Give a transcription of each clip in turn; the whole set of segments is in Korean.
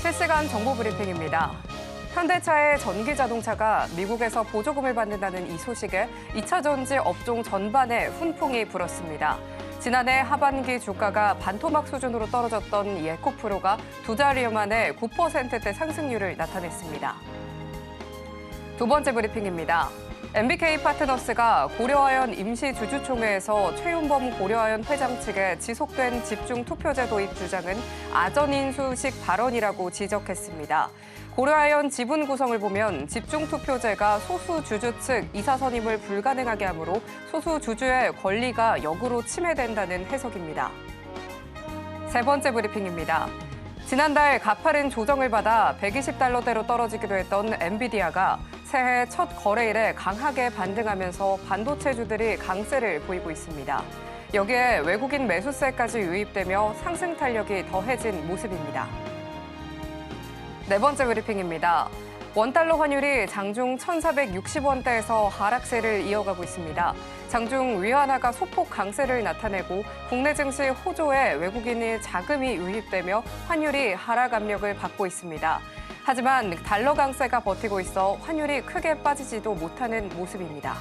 실시간 정보 브리핑입니다. 현대차의 전기 자동차가 미국에서 보조금을 받는다는 이 소식에 2차 전지 업종 전반에 훈풍이 불었습니다. 지난해 하반기 주가가 반토막 수준으로 떨어졌던 이 에코프로가 두 자리 만에 9%대 상승률을 나타냈습니다. 두 번째 브리핑입니다. MBK 파트너스가 고려아연 임시주주총회에서 최윤범 고려아연 회장 측의 지속된 집중투표제 도입 주장은 아전인수식 발언이라고 지적했습니다. 고려아연 지분 구성을 보면 집중투표제가 소수주주 측 이사 선임을 불가능하게 하므로 소수주주의 권리가 역으로 침해된다는 해석입니다. 세 번째 브리핑입니다. 지난달 가파른 조정을 받아 $120대로 떨어지기도 했던 엔비디아가 새해 첫 거래일에 강하게 반등하면서 반도체주들이 강세를 보이고 있습니다. 여기에 외국인 매수세까지 유입되며 상승 탄력이 더해진 모습입니다. 네 번째 브리핑입니다. 원달러 환율이 장중 1,460원대에서 하락세를 이어가고 있습니다. 장중 위안화가 소폭 강세를 나타내고 국내 증시 호조에 외국인의 자금이 유입되며 환율이 하락 압력을 받고 있습니다. 하지만 달러 강세가 버티고 있어 환율이 크게 빠지지도 못하는 모습입니다.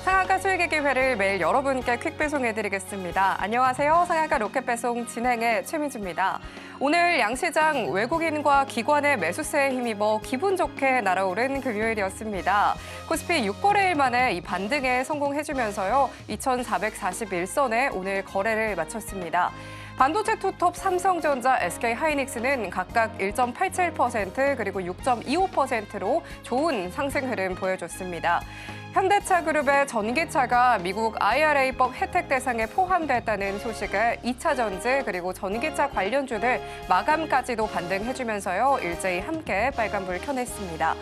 상한가 수익의 기회를 매일 여러분께 퀵 배송해드리겠습니다. 안녕하세요. 상한가 로켓 배송 진행의 최민주입니다. 오늘 양시장 외국인과 기관의 매수세에 힘입어 기분 좋게 날아오른 금요일이었습니다. 코스피 6거래일 만에 이 반등에 성공해주면서요. 2,441선에 오늘 거래를 마쳤습니다. 반도체 투톱 삼성전자, SK하이닉스는 각각 1.87% 그리고 6.25%로 좋은 상승 흐름 보여줬습니다. 현대차 그룹의 전기차가 미국 IRA법 혜택 대상에 포함됐다는 소식에 2차 전지 그리고 전기차 관련주들 마감까지도 반등해주면서요. 일제히 함께 빨간불 켜냈습니다.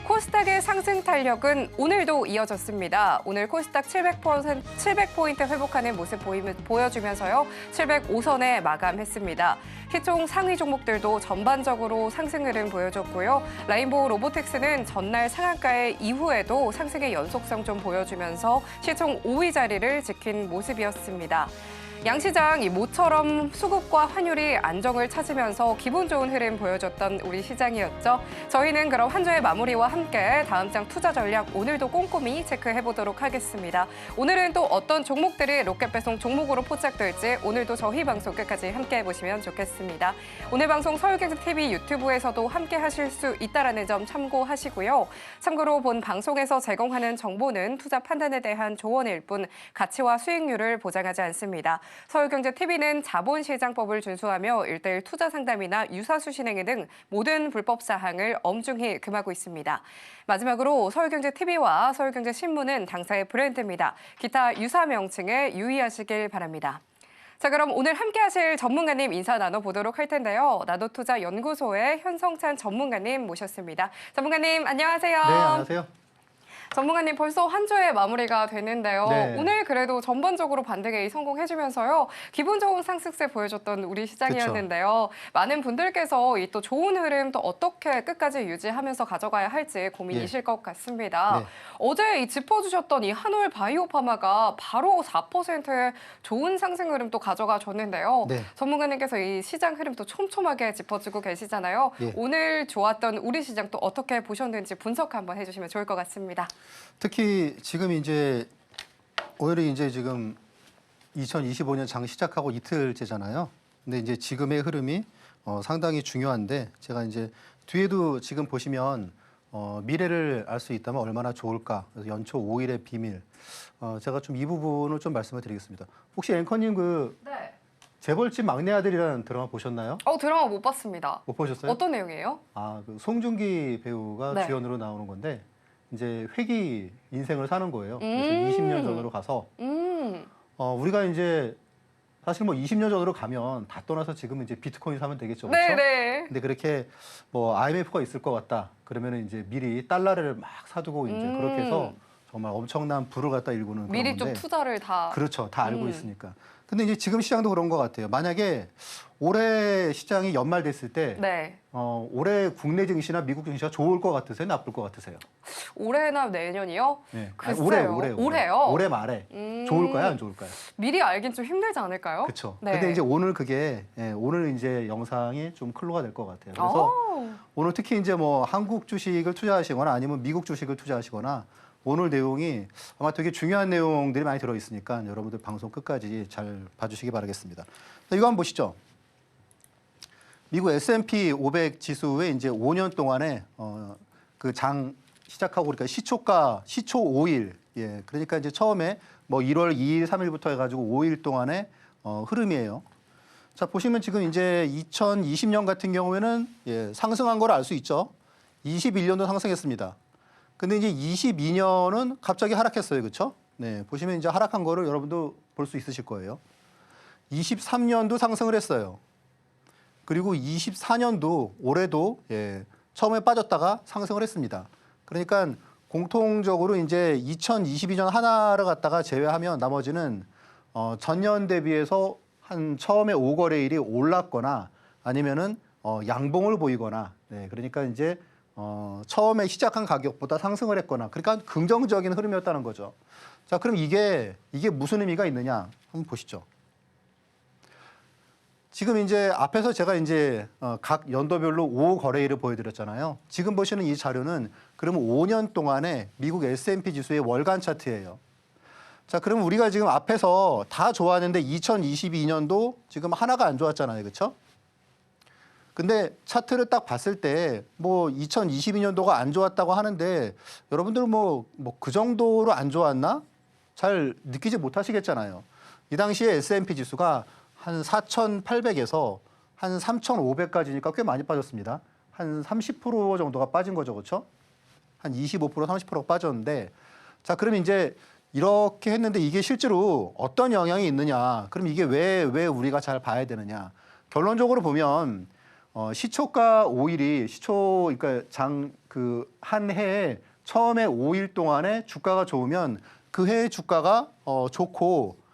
코스닥의 상승 탄력은 오늘도 이어졌습니다. 오늘 코스닥 700포인트 회복하는 모습 보여주면서요. 705선에 마감했습니다. 시총 상위 종목들도 전반적으로 상승 흐름 보여줬고요. 라인보우 로보틱스는 전날 상한가의 이후에도 상승의 연속성 좀 보여주면서 시총 5위 자리를 지킨 모습이었습니다. 양시장 모처럼 수급과 환율이 안정을 찾으면서 기분 좋은 흐름 보여줬던 우리 시장이었죠. 저희는 그럼 한 주의 마무리와 함께 다음 장 투자 전략 오늘도 꼼꼼히 체크해보도록 하겠습니다. 오늘은 또 어떤 종목들이 로켓 배송 종목으로 포착될지 오늘도 저희 방송 끝까지 함께 해보시면 좋겠습니다. 오늘 방송 서울경제TV 유튜브에서도 함께 하실 수 있다는 점 참고하시고요. 참고로 본 방송에서 제공하는 정보는 투자 판단에 대한 조언일 뿐 가치와 수익률을 보장하지 않습니다. 서울경제TV는 자본시장법을 준수하며 1:1 투자 상담이나 유사수 신행 등 모든 불법 사항을 엄중히 금하고 있습니다. 마지막으로 서울경제TV와 서울경제신문은 당사의 브랜드입니다. 기타 유사 명칭에 유의하시길 바랍니다. 자, 그럼 오늘 함께 하실 전문가님 인사 나눠보도록 할 텐데요. 나도투자연구소의 현성찬 전문가님 모셨습니다. 전문가님 안녕하세요. 네, 안녕하세요. 전문가님 벌써 한 주의 마무리가 되는데요. 네. 오늘 그래도 전반적으로 반등에 성공해주면서요. 기분 좋은 상승세 보여줬던 우리 시장이었는데요. 그쵸. 많은 분들께서 이 또 좋은 흐름 또 어떻게 끝까지 유지하면서 가져가야 할지 고민이실 것 같습니다. 네. 어제 이 짚어주셨던 이 한올 바이오파마가 바로 4%의 좋은 상승 흐름 또 가져가 줬는데요. 네. 전문가님께서 이 시장 흐름 또 촘촘하게 짚어주고 계시잖아요. 예. 오늘 좋았던 우리 시장 또 어떻게 보셨는지 분석 한번 해주시면 좋을 것 같습니다. 특히 지금 오늘이 지금 2025년 장 시작하고 이틀째잖아요. 근데 이제 지금의 흐름이 상당히 중요한데 제가 뒤에도 지금 보시면 미래를 알 수 있다면 얼마나 좋을까. 그래서 연초 5일의 비밀. 제가 좀 이 부분을 좀 말씀을 드리겠습니다. 혹시 앵커님 네. 재벌집 막내 아들이라는 드라마 보셨나요? 드라마 못 봤습니다. 못 보셨어요? 어떤 내용이에요? 송중기 배우가 네. 주연으로 나오는 건데 회기 인생을 사는 거예요. 그래서 20년 전으로 가서 우리가 사실 20년 전으로 가면 다 떠나서 지금은 비트코인 사면 되겠죠. 그렇죠? 네네. 근데 그렇게 IMF가 있을 것 같다. 그러면은 미리 달러를 막 사두고 그렇게 해서 정말 엄청난 부를 갖다 일구는 미리 그런 좀 건데. 투자를 다. 그렇죠. 다 알고 있으니까. 근데 지금 시장도 그런 것 같아요. 만약에 올해 시장이 연말됐을 때 네. 올해 국내 증시나 미국 증시가 좋을 것 같으세요? 나쁠 것 같으세요? 올해나 내년이요? 네. 글쎄요. 올해요. 올해요? 올해 말에. 좋을까요, 안 좋을까요? 미리 알긴 좀 힘들지 않을까요? 그렇죠. 네. 근데 이제 오늘 그게 오늘 이제 영상이 좀 클로가 될 것 같아요. 그래서 오늘 특히 이제 뭐 한국 주식을 투자하시거나 아니면 미국 주식을 투자하시거나 오늘 내용이 아마 되게 중요한 내용들이 많이 들어 있으니까 여러분들 방송 끝까지 잘 봐주시기 바라겠습니다. 자, 이거 한번 보시죠. 미국 S&P 500 지수의 이제 5년 동안에 그 장 시작하고 그러니까 시초 5일 예 그러니까 이제 처음에 뭐 1월 2일 3일부터 해가지고 5일 동안의 흐름이에요. 자 보시면 지금 이제 2020년 같은 경우에는 예, 상승한 걸 알 수 있죠. 21년도 상승했습니다. 근데 이제 22년은 갑자기 하락했어요, 그렇죠? 네 보시면 이제 하락한 거를 여러분도 볼 수 있으실 거예요. 23년도 상승을 했어요. 그리고 24년도 올해도 예, 처음에 빠졌다가 상승을 했습니다. 그러니까 공통적으로 이제 2022년 하나를 갖다가 제외하면 나머지는 전년 대비해서 한 처음에 5거래일이 올랐거나 아니면은 양봉을 보이거나 네, 그러니까 이제 처음에 시작한 가격보다 상승을 했거나 그러니까 긍정적인 흐름이었다는 거죠. 자, 그럼 이게 무슨 의미가 있느냐 한번 보시죠. 지금 이제 앞에서 제가 이제 각 연도별로 5거래일을 보여드렸잖아요. 지금 보시는 이 자료는 그러면 5년 동안의 미국 S&P 지수의 월간 차트예요. 자, 그럼 우리가 지금 앞에서 다 좋았는데 2022년도 지금 하나가 안 좋았잖아요, 그렇죠? 근데 차트를 딱 봤을 때 뭐 2022년도가 안 좋았다고 하는데 여러분들 뭐 그 정도로 안 좋았나? 잘 느끼지 못하시겠잖아요. 이 당시에 S&P 지수가 한 4,800에서 한 3,500까지니까 꽤 많이 빠졌습니다. 한 30% 정도가 빠진 거죠, 그렇죠? 한 25%, 30%가 빠졌는데, 자, 그럼 이제 이렇게 했는데 이게 실제로 어떤 영향이 있느냐? 그럼 이게 왜 우리가 잘 봐야 되느냐? 결론적으로 보면 시초가 5일이 그러니까 한 해에 처음에 5일 동안에 주가가 좋으면 그 해의 주가가 좋고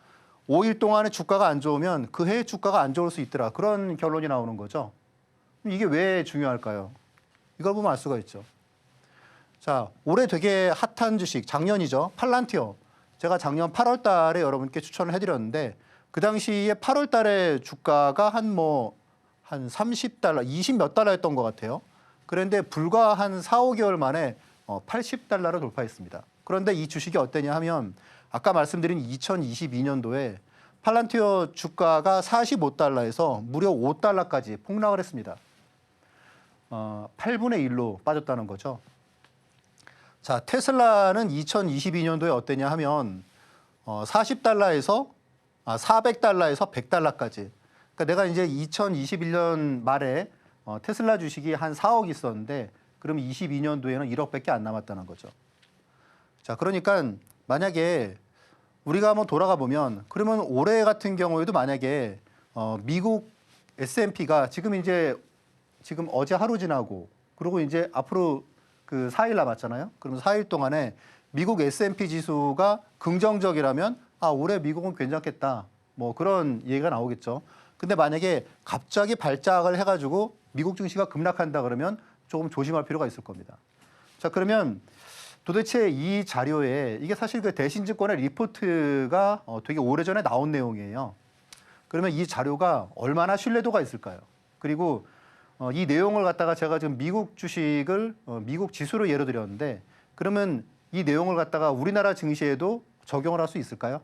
5일 동안에 주가가 안 좋으면 그 해의 주가가 안 좋을 수 있더라. 그런 결론이 나오는 거죠. 이게 왜 중요할까요? 이걸 보면 알 수가 있죠. 자, 올해 되게 핫한 주식, 작년이죠. 팔란티어. 제가 작년 8월 달에 여러분께 추천을 해드렸는데 그 당시에 8월 달에 주가가 한 30달러, 20 몇 달러였던 것 같아요. 그런데 불과 한 4, 5개월 만에 80달러를 돌파했습니다. 그런데 이 주식이 어땠냐 하면 아까 말씀드린 2022년도에 팔란티어 주가가 45달러에서 무려 5달러까지 폭락을 했습니다. 8분의 1로 빠졌다는 거죠. 자, 테슬라는 2022년도에 어땠냐 하면 400달러에서 100달러까지. 그러니까 내가 이제 2021년 말에 테슬라 주식이 한 4억 있었는데 그럼 22년도에는 1억밖에 안 남았다는 거죠. 자, 그러니까 만약에 우리가 한번 돌아가 보면 그러면 올해 같은 경우에도 만약에 미국 S&P가 지금 어제 하루 지나고 그리고 이제 앞으로 그 4일 남았잖아요. 그럼 4일 동안에 미국 S&P 지수가 긍정적이라면 올해 미국은 괜찮겠다. 뭐 그런 얘기가 나오겠죠. 근데 만약에 갑자기 발작을 해가지고 미국 증시가 급락한다 그러면 조금 조심할 필요가 있을 겁니다. 자, 그러면 도대체 이 자료에 이게 사실 그 대신증권의 리포트가 되게 오래전에 나온 내용이에요. 그러면 이 자료가 얼마나 신뢰도가 있을까요? 그리고 이 내용을 갖다가 제가 지금 미국 주식을 미국 지수로 예로 들었는데 그러면 이 내용을 갖다가 우리나라 증시에도 적용을 할 수 있을까요?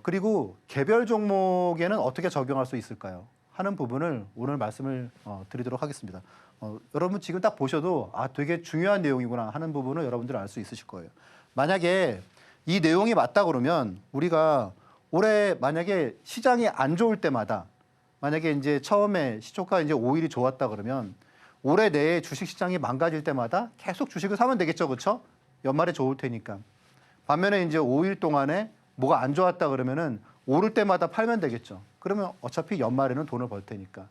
그리고 개별 종목에는 어떻게 적용할 수 있을까요? 하는 부분을 오늘 말씀을 드리도록 하겠습니다. 여러분 지금 딱 보셔도 되게 중요한 내용이구나 하는 부분을 여러분들 알 수 있으실 거예요. 만약에 이 내용이 맞다 그러면 우리가 올해 만약에 시장이 안 좋을 때마다 만약에 이제 처음에 시초가 이제 5일이 좋았다 그러면 올해 내에 주식 시장이 망가질 때마다 계속 주식을 사면 되겠죠, 그렇죠? 연말에 좋을 테니까. 반면에 이제 5일 동안에 뭐가 안 좋았다 그러면은 오를 때마다 팔면 되겠죠. 그러면 어차피 연말에는 돈을 벌 테니까.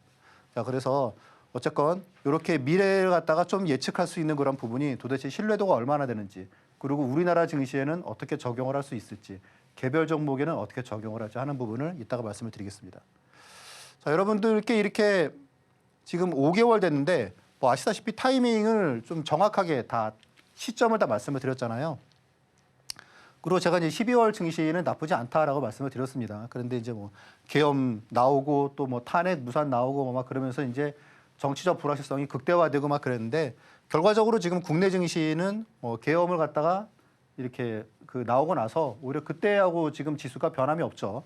자, 그래서 어쨌건 이렇게 미래를 갖다가 좀 예측할 수 있는 그런 부분이 도대체 신뢰도가 얼마나 되는지, 그리고 우리나라 증시에는 어떻게 적용을 할 수 있을지, 개별 종목에는 어떻게 적용을 할지 하는 부분을 이따가 말씀을 드리겠습니다. 자, 여러분들께 이렇게 지금 5개월 됐는데 뭐 아시다시피 타이밍을 좀 정확하게 다 시점을 다 말씀을 드렸잖아요. 그리고 제가 이제 12월 증시는 나쁘지 않다라고 말씀을 드렸습니다. 그런데 이제 뭐 계엄 나오고 또 뭐 탄핵 무산 나오고 뭐 막 그러면서 이제 정치적 불확실성이 극대화되고 막 그랬는데 결과적으로 지금 국내 증시는 계엄을 갖다가 이렇게 그 나오고 나서 오히려 그때하고 지금 지수가 변함이 없죠.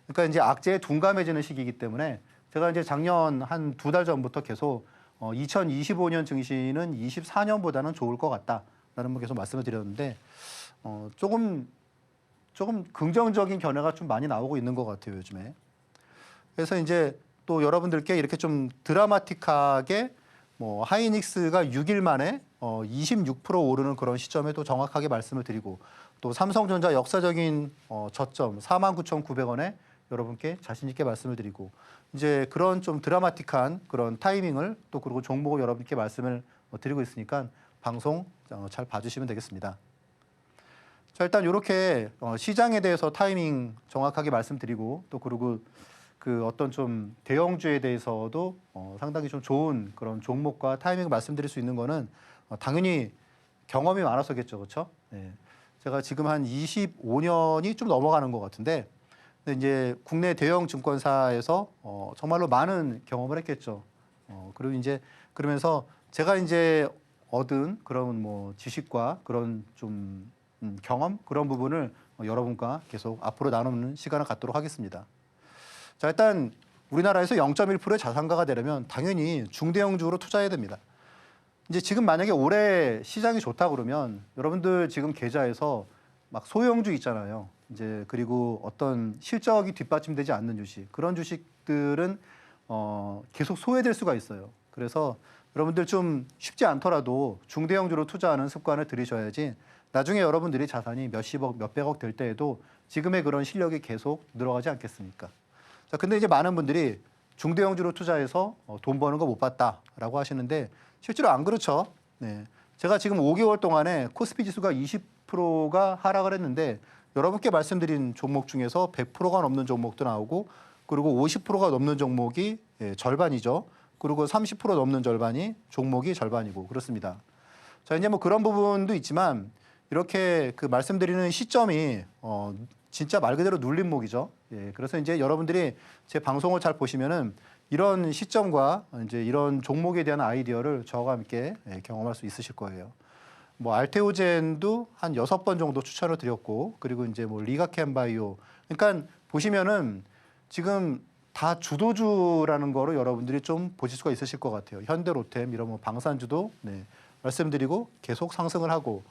그러니까 이제 악재에 둔감해지는 시기이기 때문에 제가 이제 작년 한 2달 전부터 계속 2025년 증시는 24년보다는 좋을 것 같다라는 거 계속 말씀을 드렸는데 조금 긍정적인 견해가 좀 많이 나오고 있는 것 같아요, 요즘에. 그래서 이제 또 여러분들께 이렇게 좀 드라마틱하게 뭐 하이닉스가 6일 만에 26% 오르는 그런 시점에 또 정확하게 말씀을 드리고 또 삼성전자 역사적인 저점 49,900원에 여러분께 자신 있게 말씀을 드리고 이제 그런 좀 드라마틱한 그런 타이밍을 또 그리고 종목을 여러분께 말씀을 드리고 있으니까 방송 잘 봐주시면 되겠습니다. 자, 일단 이렇게 시장에 대해서 타이밍 정확하게 말씀드리고 또 그리고 그 어떤 좀 대형주에 대해서도 상당히 좀 좋은 그런 종목과 타이밍을 말씀드릴 수 있는 거는 당연히 경험이 많아서겠죠, 그렇죠? 네. 제가 지금 한 25년이 좀 넘어가는 것 같은데, 근데 이제 국내 대형 증권사에서 정말로 많은 경험을 했겠죠. 그리고 이제 그러면서 제가 이제 얻은 그런 뭐 지식과 그런 좀 경험 그런 부분을 여러분과 계속 앞으로 나누는 시간을 갖도록 하겠습니다. 자, 일단 우리나라에서 0.1%의 자산가가 되려면 당연히 중대형주로 투자해야 됩니다. 이제 지금 만약에 올해 시장이 좋다 그러면 여러분들 지금 계좌에서 막 소형주 있잖아요. 이제 그리고 어떤 실적이 뒷받침되지 않는 주식 그런 주식들은 계속 소외될 수가 있어요. 그래서 여러분들 좀 쉽지 않더라도 중대형주로 투자하는 습관을 들이셔야지 나중에 여러분들이 자산이 몇십억, 몇백억 될 때에도 지금의 그런 실력이 계속 늘어가지 않겠습니까? 자, 근데 이제 많은 분들이 중대형주로 투자해서 돈 버는 거 못 봤다라고 하시는데 실제로 안 그렇죠. 네. 제가 지금 5개월 동안에 코스피 지수가 20%가 하락을 했는데 여러분께 말씀드린 종목 중에서 100%가 넘는 종목도 나오고 그리고 50%가 넘는 종목이 절반이죠. 그리고 30% 넘는 절반이 종목이 절반이고 그렇습니다. 자, 이제 뭐 그런 부분도 있지만 이렇게 그 말씀드리는 시점이 진짜 말 그대로 눌림목이죠. 예, 그래서 이제 여러분들이 제 방송을 잘 보시면은 이런 시점과 이제 이런 종목에 대한 아이디어를 저와 함께 경험할 수 있으실 거예요. 뭐 알테오젠도 한 6번 정도 추천을 드렸고 그리고 이제 뭐 리가캠바이오 그러니까 보시면은 지금 다 주도주라는 거로 여러분들이 좀 보실 수가 있으실 것 같아요. 현대로템 이런 뭐 방산주도 말씀드리고 계속 상승을 하고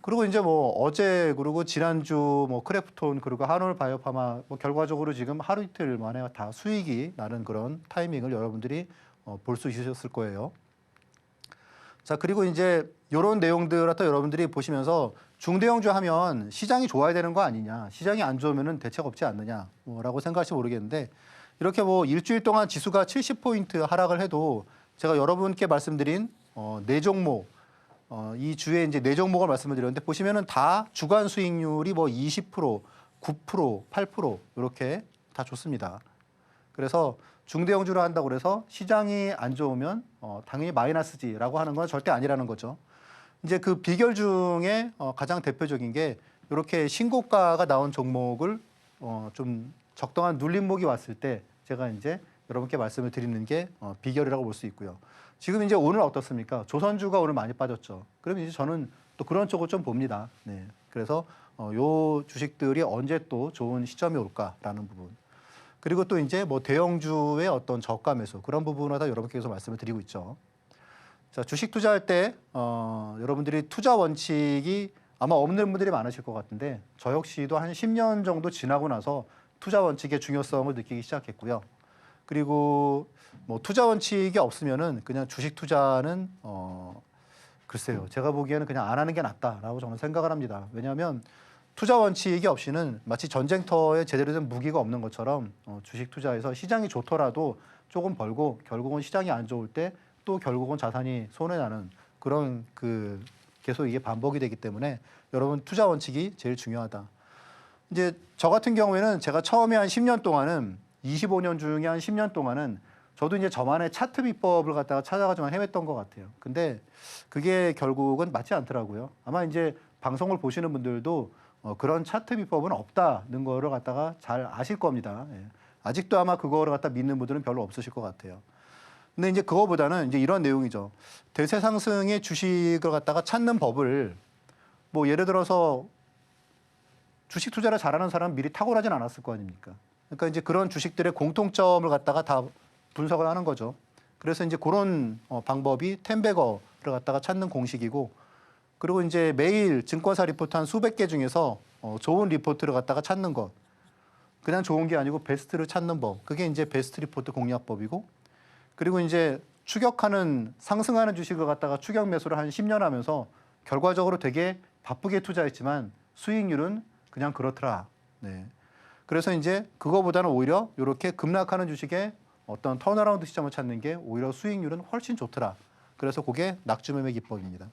그리고 이제 뭐 어제 그리고 지난주 뭐 크래프톤 그리고 한올 바이오파마 뭐 결과적으로 지금 하루 이틀 만에 다 수익이 나는 그런 타이밍을 여러분들이 볼 수 있으셨을 거예요. 자, 그리고 이제 이런 내용들을 또 여러분들이 보시면서 중대형주 하면 시장이 좋아야 되는 거 아니냐, 시장이 안 좋으면은 대책 없지 않느냐라고 생각할지 모르겠는데 이렇게 뭐 일주일 동안 지수가 70포인트 하락을 해도 제가 여러분께 말씀드린 네 종목 이 주에 이제 네 종목을 말씀을 드렸는데 보시면은 다 주간 수익률이 뭐 20%, 9%, 8% 이렇게 다 좋습니다. 그래서 중대형주로 한다고 그래서 시장이 안 좋으면 당연히 마이너스지라고 하는 건 절대 아니라는 거죠. 이제 그 비결 중에 가장 대표적인 게 이렇게 신고가가 나온 종목을 좀 적당한 눌림목이 왔을 때 제가 이제 여러분께 말씀을 드리는 게 비결이라고 볼 수 있고요. 지금 이제 오늘 어떻습니까? 조선주가 오늘 많이 빠졌죠. 그러면 이제 저는 또 그런 쪽을 좀 봅니다. 네. 그래서 요 주식들이 언제 또 좋은 시점이 올까라는 부분. 그리고 또 이제 뭐 대형주의 어떤 저가 매수 그런 부분을 다 여러분께 계속 말씀을 드리고 있죠. 자, 주식 투자할 때 여러분들이 투자 원칙이 아마 없는 분들이 많으실 것 같은데 저 역시도 한 10년 정도 지나고 나서 투자 원칙의 중요성을 느끼기 시작했고요. 그리고 뭐 투자 원칙이 없으면은 그냥 주식 투자는 글쎄요. 제가 보기에는 그냥 안 하는 게 낫다라고 저는 생각을 합니다. 왜냐하면 투자 원칙이 없이는 마치 전쟁터에 제대로 된 무기가 없는 것처럼 주식 투자에서 시장이 좋더라도 조금 벌고 결국은 시장이 안 좋을 때 또 결국은 자산이 손해나는 그런 그 계속 이게 반복이 되기 때문에 여러분 투자 원칙이 제일 중요하다. 이제 저 같은 경우에는 제가 처음에 한 10년 동안은 25년 중에 한 10년 동안은 저도 이제 저만의 차트 비법을 갖다가 찾아가지고 헤맸던 것 같아요. 근데 그게 결국은 맞지 않더라고요. 아마 이제 방송을 보시는 분들도 그런 차트 비법은 없다는 거를 갖다가 잘 아실 겁니다. 예. 아직도 아마 그거를 갖다 믿는 분들은 별로 없으실 것 같아요. 근데 이제 그거보다는 이제 이런 내용이죠. 대세 상승의 주식을 갖다가 찾는 법을 뭐 예를 들어서 주식 투자를 잘하는 사람은 미리 탁월하진 않았을 거 아닙니까? 그러니까 이제 그런 주식들의 공통점을 갖다가 다 분석을 하는 거죠. 그래서 이제 그런 방법이 텐베거를 갖다가 찾는 공식이고, 그리고 이제 매일 증권사 리포트 한 수백 개 중에서 좋은 리포트를 갖다가 찾는 것. 그냥 좋은 게 아니고 베스트를 찾는 법. 그게 이제 베스트 리포트 공략법이고, 그리고 이제 추격하는 상승하는 주식을 갖다가 추격 매수를 한 10년 하면서 결과적으로 되게 바쁘게 투자했지만 수익률은 그냥 그렇더라. 네. 그래서 이제 그거보다는 오히려 이렇게 급락하는 주식의 어떤 턴어라운드 시점을 찾는 게 오히려 수익률은 훨씬 좋더라. 그래서 그게 낙주매매 기법입니다.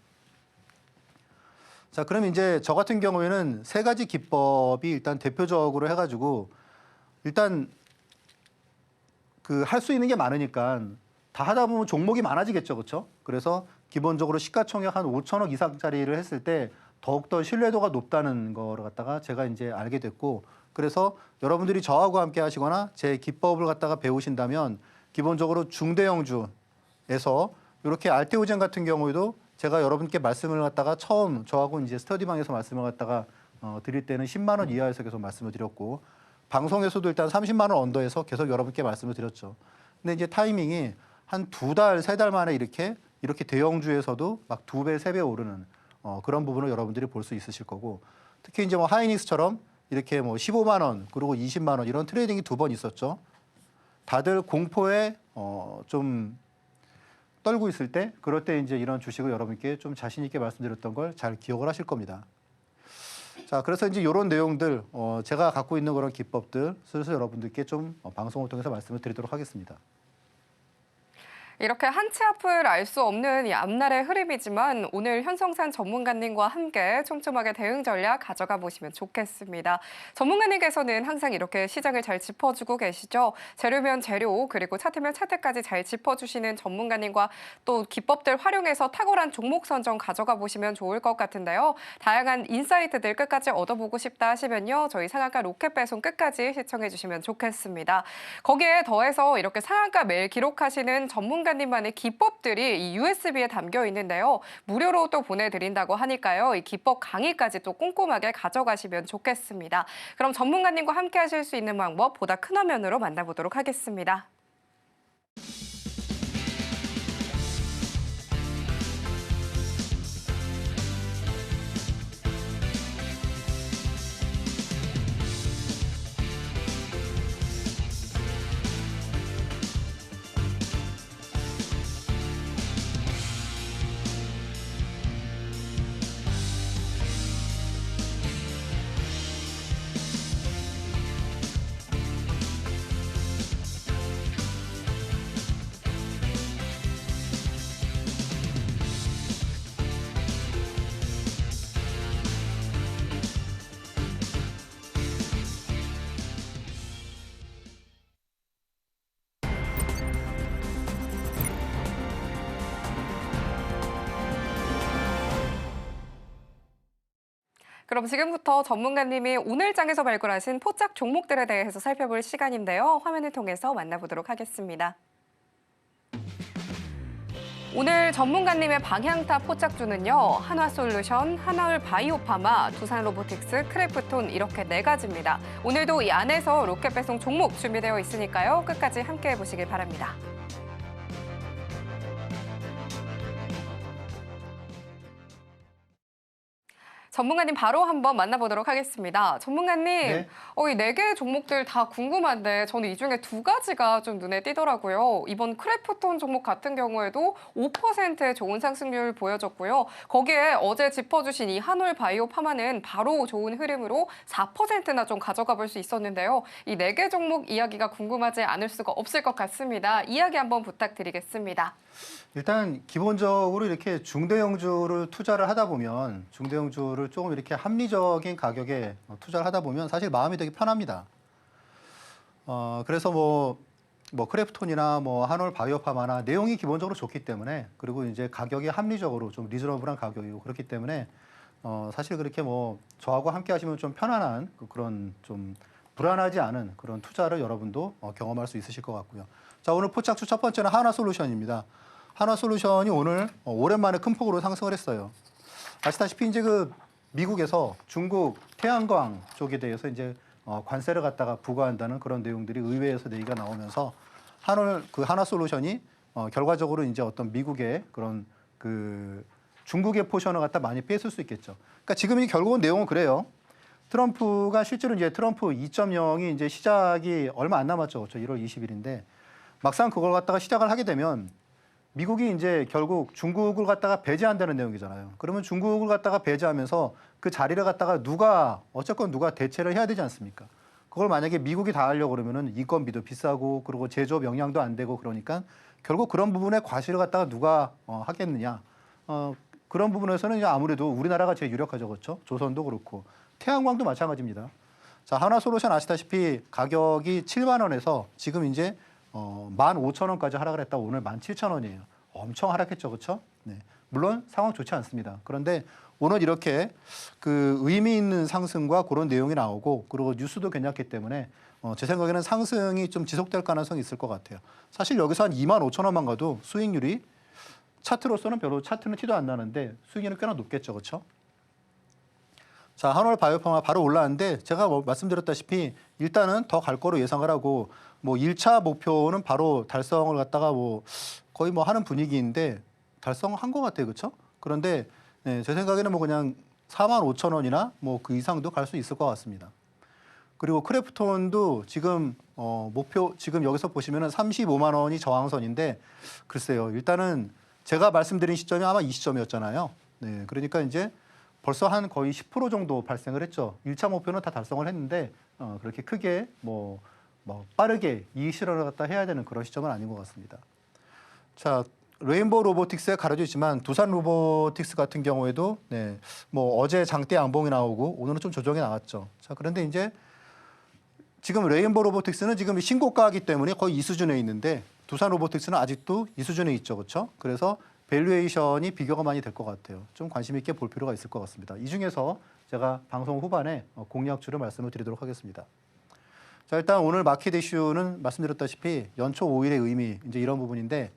자, 그럼 이제 저 같은 경우에는 세 가지 기법이 일단 대표적으로 해가지고 일단 그 할 수 있는 게 많으니까 다 하다 보면 종목이 많아지겠죠, 그렇죠? 그래서 기본적으로 시가총액 한 5천억 이상짜리를 했을 때 더욱더 신뢰도가 높다는 거를 갖다가 제가 이제 알게 됐고, 그래서 여러분들이 저하고 함께 하시거나 제 기법을 갖다가 배우신다면 기본적으로 중대형주에서 이렇게 알테오젠 같은 경우에도 제가 여러분께 말씀을 갖다가 처음 저하고 이제 스터디방에서 말씀을 갖다가 드릴 때는 10만 원 이하에서 계속 말씀을 드렸고, 방송에서도 일단 30만 원 언더에서 계속 여러분께 말씀을 드렸죠. 근데 이제 타이밍이 한 2달, 3달 만에 이렇게 대형주에서도 막 2배, 3배 오르는 그런 부분을 여러분들이 볼 수 있으실 거고, 특히 이제 뭐 하이닉스처럼 이렇게 뭐 15만 원 그리고 20만 원 이런 트레이딩이 2번 있었죠. 다들 공포에 좀 떨고 있을 때, 그럴 때 이제 이런 주식을 여러분께 좀 자신 있게 말씀드렸던 걸 잘 기억을 하실 겁니다. 자, 그래서 이제 이런 내용들 제가 갖고 있는 그런 기법들 슬슬 여러분들께 좀 방송을 통해서 말씀을 드리도록 하겠습니다. 이렇게 한치 앞을 알 수 없는 이 앞날의 흐름이지만 오늘 현성산 전문가님과 함께 촘촘하게 대응 전략 가져가 보시면 좋겠습니다. 전문가님께서는 항상 이렇게 시장을 잘 짚어주고 계시죠. 재료면 재료 그리고 차트면 차트까지 잘 짚어주시는 전문가님과 또 기법들 활용해서 탁월한 종목 선정 가져가 보시면 좋을 것 같은데요. 다양한 인사이트들 끝까지 얻어보고 싶다 하시면요. 저희 상한가 로켓 배송 끝까지 시청해 주시면 좋겠습니다. 거기에 더해서 이렇게 상한가 매일 기록하시는 전문가님만의 기법들이 이 USB에 담겨 있는데요. 무료로 또 보내드린다고 하니까요. 이 기법 강의까지 또 꼼꼼하게 가져가시면 좋겠습니다. 그럼 전문가님과 함께 하실 수 있는 방법 보다 큰 화면으로 만나보도록 하겠습니다. 그럼 지금부터 전문가님이 오늘 장에서 발굴하신 포착 종목들에 대해서 살펴볼 시간인데요. 화면을 통해서 만나보도록 하겠습니다. 오늘 전문가님의 방향타 포착주는요. 한화솔루션, 한화울 바이오파마, 두산로보틱스, 크래프톤 이렇게 4가지입니다. 오늘도 이 안에서 로켓 배송 종목 준비되어 있으니까요. 끝까지 함께해 보시길 바랍니다. 전문가님 바로 한번 만나보도록 하겠습니다. 전문가님, 네. 이 4개 종목들 다 궁금한데 저는 이 중에 2가지가 좀 눈에 띄더라고요. 이번 크래프톤 종목 같은 경우에도 5%의 좋은 상승률 보여줬고요. 거기에 어제 짚어주신 이 한올 바이오 파마는 바로 좋은 흐름으로 4%나 좀 가져가 볼 수 있었는데요. 이 4개 종목 이야기가 궁금하지 않을 수가 없을 것 같습니다. 이야기 한번 부탁드리겠습니다. 일단 기본적으로 이렇게 중대형주를 투자를 하다 보면 중대형주를 조금 이렇게 합리적인 가격에 투자를 하다 보면 사실 마음이 되게 편합니다. 그래서 뭐 크래프톤이나 뭐 한올 바이오파마나 내용이 기본적으로 좋기 때문에, 그리고 이제 가격이 합리적으로 좀 리저너블한 가격이고 그렇기 때문에 사실 그렇게 뭐 저하고 함께 하시면 좀 편안한 그런 좀 불안하지 않은 그런 투자를 여러분도 경험할 수 있으실 것 같고요. 자, 오늘 포착주 첫 번째는 하나솔루션입니다. 하나솔루션이 오늘 오랜만에 큰 폭으로 상승을 했어요. 아시다시피 이제 그 미국에서 중국 태양광 쪽에 대해서 이제 관세를 갖다가 부과한다는 그런 내용들이 의회에서 얘기가 나오면서 하나솔루션이 결과적으로 이제 어떤 미국의 그런 그 중국의 포션을 갖다 많이 뺐을 수 있겠죠. 그러니까 지금 이 결국은 내용은 그래요. 트럼프가 실제로 이제 트럼프 2.0이 이제 시작이 얼마 안 남았죠. 그렇죠? 1월 20일인데 막상 그걸 갖다가 시작을 하게 되면 미국이 이제 결국 중국을 갖다가 배제한다는 내용이잖아요. 그러면 중국을 갖다가 배제하면서 그 자리를 갖다가 어쨌건 누가 대체를 해야 되지 않습니까? 그걸 만약에 미국이 다 하려고 그러면은 인건비도 비싸고 그리고 제조업 역량도 안 되고 그러니까 결국 그런 부분에 과실을 갖다가 누가 하겠느냐. 그런 부분에서는 이제 아무래도 우리나라가 제일 유력하죠. 그렇죠? 조선도 그렇고 태양광도 마찬가지입니다. 자, 하나솔루션 아시다시피 가격이 7만 원에서 지금 이제 15,000원까지 하락을 했다. 오늘 17,000원이에요. 엄청 하락했죠. 그렇죠? 네. 물론 상황 좋지 않습니다. 그런데 오늘 이렇게 그 의미 있는 상승과 그런 내용이 나오고 그리고 뉴스도 괜찮기 때문에 제 생각에는 상승이 좀 지속될 가능성이 있을 것 같아요. 사실 여기서 한 25,000원만 가도 수익률이 차트로서는 별로 차트는 티도 안 나는데 수익률은 꽤나 높겠죠. 그렇죠? 자, 한올 바이오파마 바로 올라왔는데 제가 말씀드렸다시피 일단은 더 갈 거로 예상을 하고 뭐 1차 목표는 바로 달성을 갖다가 뭐 거의 뭐 하는 분위기인데 달성한 것 같아요. 그렇죠? 그런데 네, 제 생각에는 뭐 그냥 45,000원이나 뭐 그 이상도 갈 수 있을 것 같습니다. 그리고 크래프톤도 지금 목표 지금 여기서 보시면은 35만 원이 저항선인데 글쎄요. 일단은 제가 말씀드린 시점이 아마 이 시점이었잖아요. 네, 그러니까 이제 벌써 한 거의 10% 정도 발생을 했죠. 1차 목표는 다 달성을 했는데 그렇게 크게 뭐 빠르게 이익 실현을 갖다 해야 되는 그런 시점은 아닌 것 같습니다. 자, 레인보우 로보틱스에 가려져 있지만 두산 로보틱스 같은 경우에도 네, 뭐 어제 장대 양봉이 나오고 오늘은 좀 조정이 나왔죠. 자, 그런데 이제 지금 레인보우 로보틱스는 지금 신고가이기 때문에 거의 이 수준에 있는데 두산 로보틱스는 아직도 이 수준에 있죠. 그렇죠? 그래서 밸류에이션이 비교가 많이 될 것 같아요. 좀 관심 있게 볼 필요가 있을 것 같습니다. 이 중에서 제가 방송 후반에 공략주를 말씀을 드리도록 하겠습니다. 자, 일단 오늘 마켓 이슈는 말씀드렸다시피 연초 5일의 의미 이제 이런 부분인데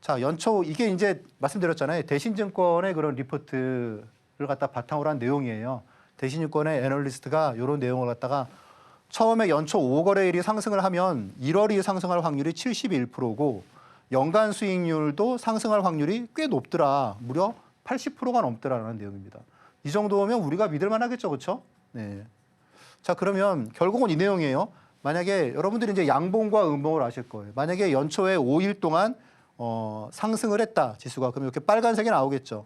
자, 연초 이게 이제 말씀드렸잖아요. 대신증권의 그런 리포트를 갖다 바탕으로 한 내용이에요. 대신증권의 애널리스트가 이런 내용을 갖다가 처음에 연초 5거래일이 상승을 하면 1월이 상승할 확률이 71%고 연간 수익률도 상승할 확률이 꽤 높더라. 무려 80%가 넘더라라는 내용입니다. 이 정도면 우리가 믿을 만하겠죠. 그렇죠? 네. 자, 그러면 결국은 이 내용이에요. 만약에 여러분들이 이제 양봉과 음봉을 아실 거예요. 만약에 연초에 5일 동안 상승을 했다. 지수가. 그럼 이렇게 빨간색이 나오겠죠.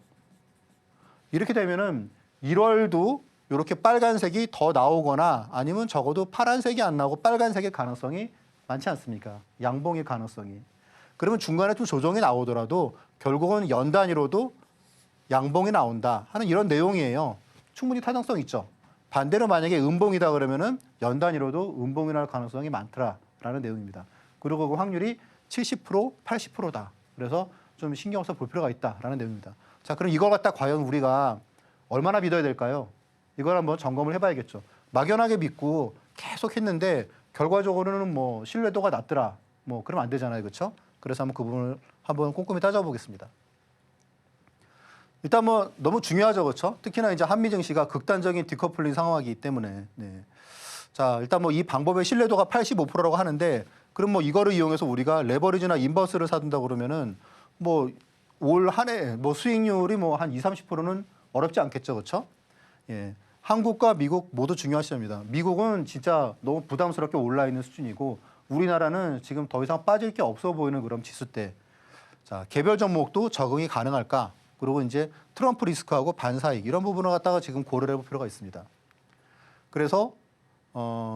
이렇게 되면은 1월도 이렇게 빨간색이 더 나오거나 아니면 적어도 파란색이 안 나오고 빨간색의 가능성이 많지 않습니까? 양봉의 가능성이. 그러면 중간에 좀 조정이 나오더라도 결국은 연 단위로도 양봉이 나온다 하는 이런 내용이에요. 충분히 타당성 있죠. 반대로 만약에 음봉이다 그러면은 연 단위로도 음봉이 날 가능성이 많더라라는 내용입니다. 그리고 그 확률이 70%, 80%다. 그래서 좀 신경 써 볼 필요가 있다라는 내용입니다. 자, 그럼 이걸 갖다 과연 우리가 얼마나 믿어야 될까요? 이걸 한번 점검을 해봐야겠죠. 막연하게 믿고 계속 했는데 결과적으로는 뭐 신뢰도가 낮더라. 뭐 그러면 안 되잖아요. 그렇죠? 그래서 한번 그 부분을 한번 꼼꼼히 따져보겠습니다. 일단 뭐 너무 중요하죠. 그렇죠? 특히나 이제 한미 증시가 극단적인 디커플링 상황이기 때문에. 네. 자, 일단 뭐 이 방법의 신뢰도가 85%라고 하는데 그럼 뭐 이거를 이용해서 우리가 레버리지나 인버스를 사둔다 그러면은 뭐 올 한 해 뭐 수익률이 뭐 한 20-30%는 어렵지 않겠죠. 그렇죠? 예. 한국과 미국 모두 중요한 시점입니다. 미국은 진짜 너무 부담스럽게 올라 있는 수준이고 우리나라는 지금 더 이상 빠질 게 없어 보이는 그런 지수대. 자, 개별 종목도 적응이 가능할까? 그리고 이제 트럼프 리스크하고 반사익 이런 부분을 갖다가 지금 고려를 해볼 필요가 있습니다. 그래서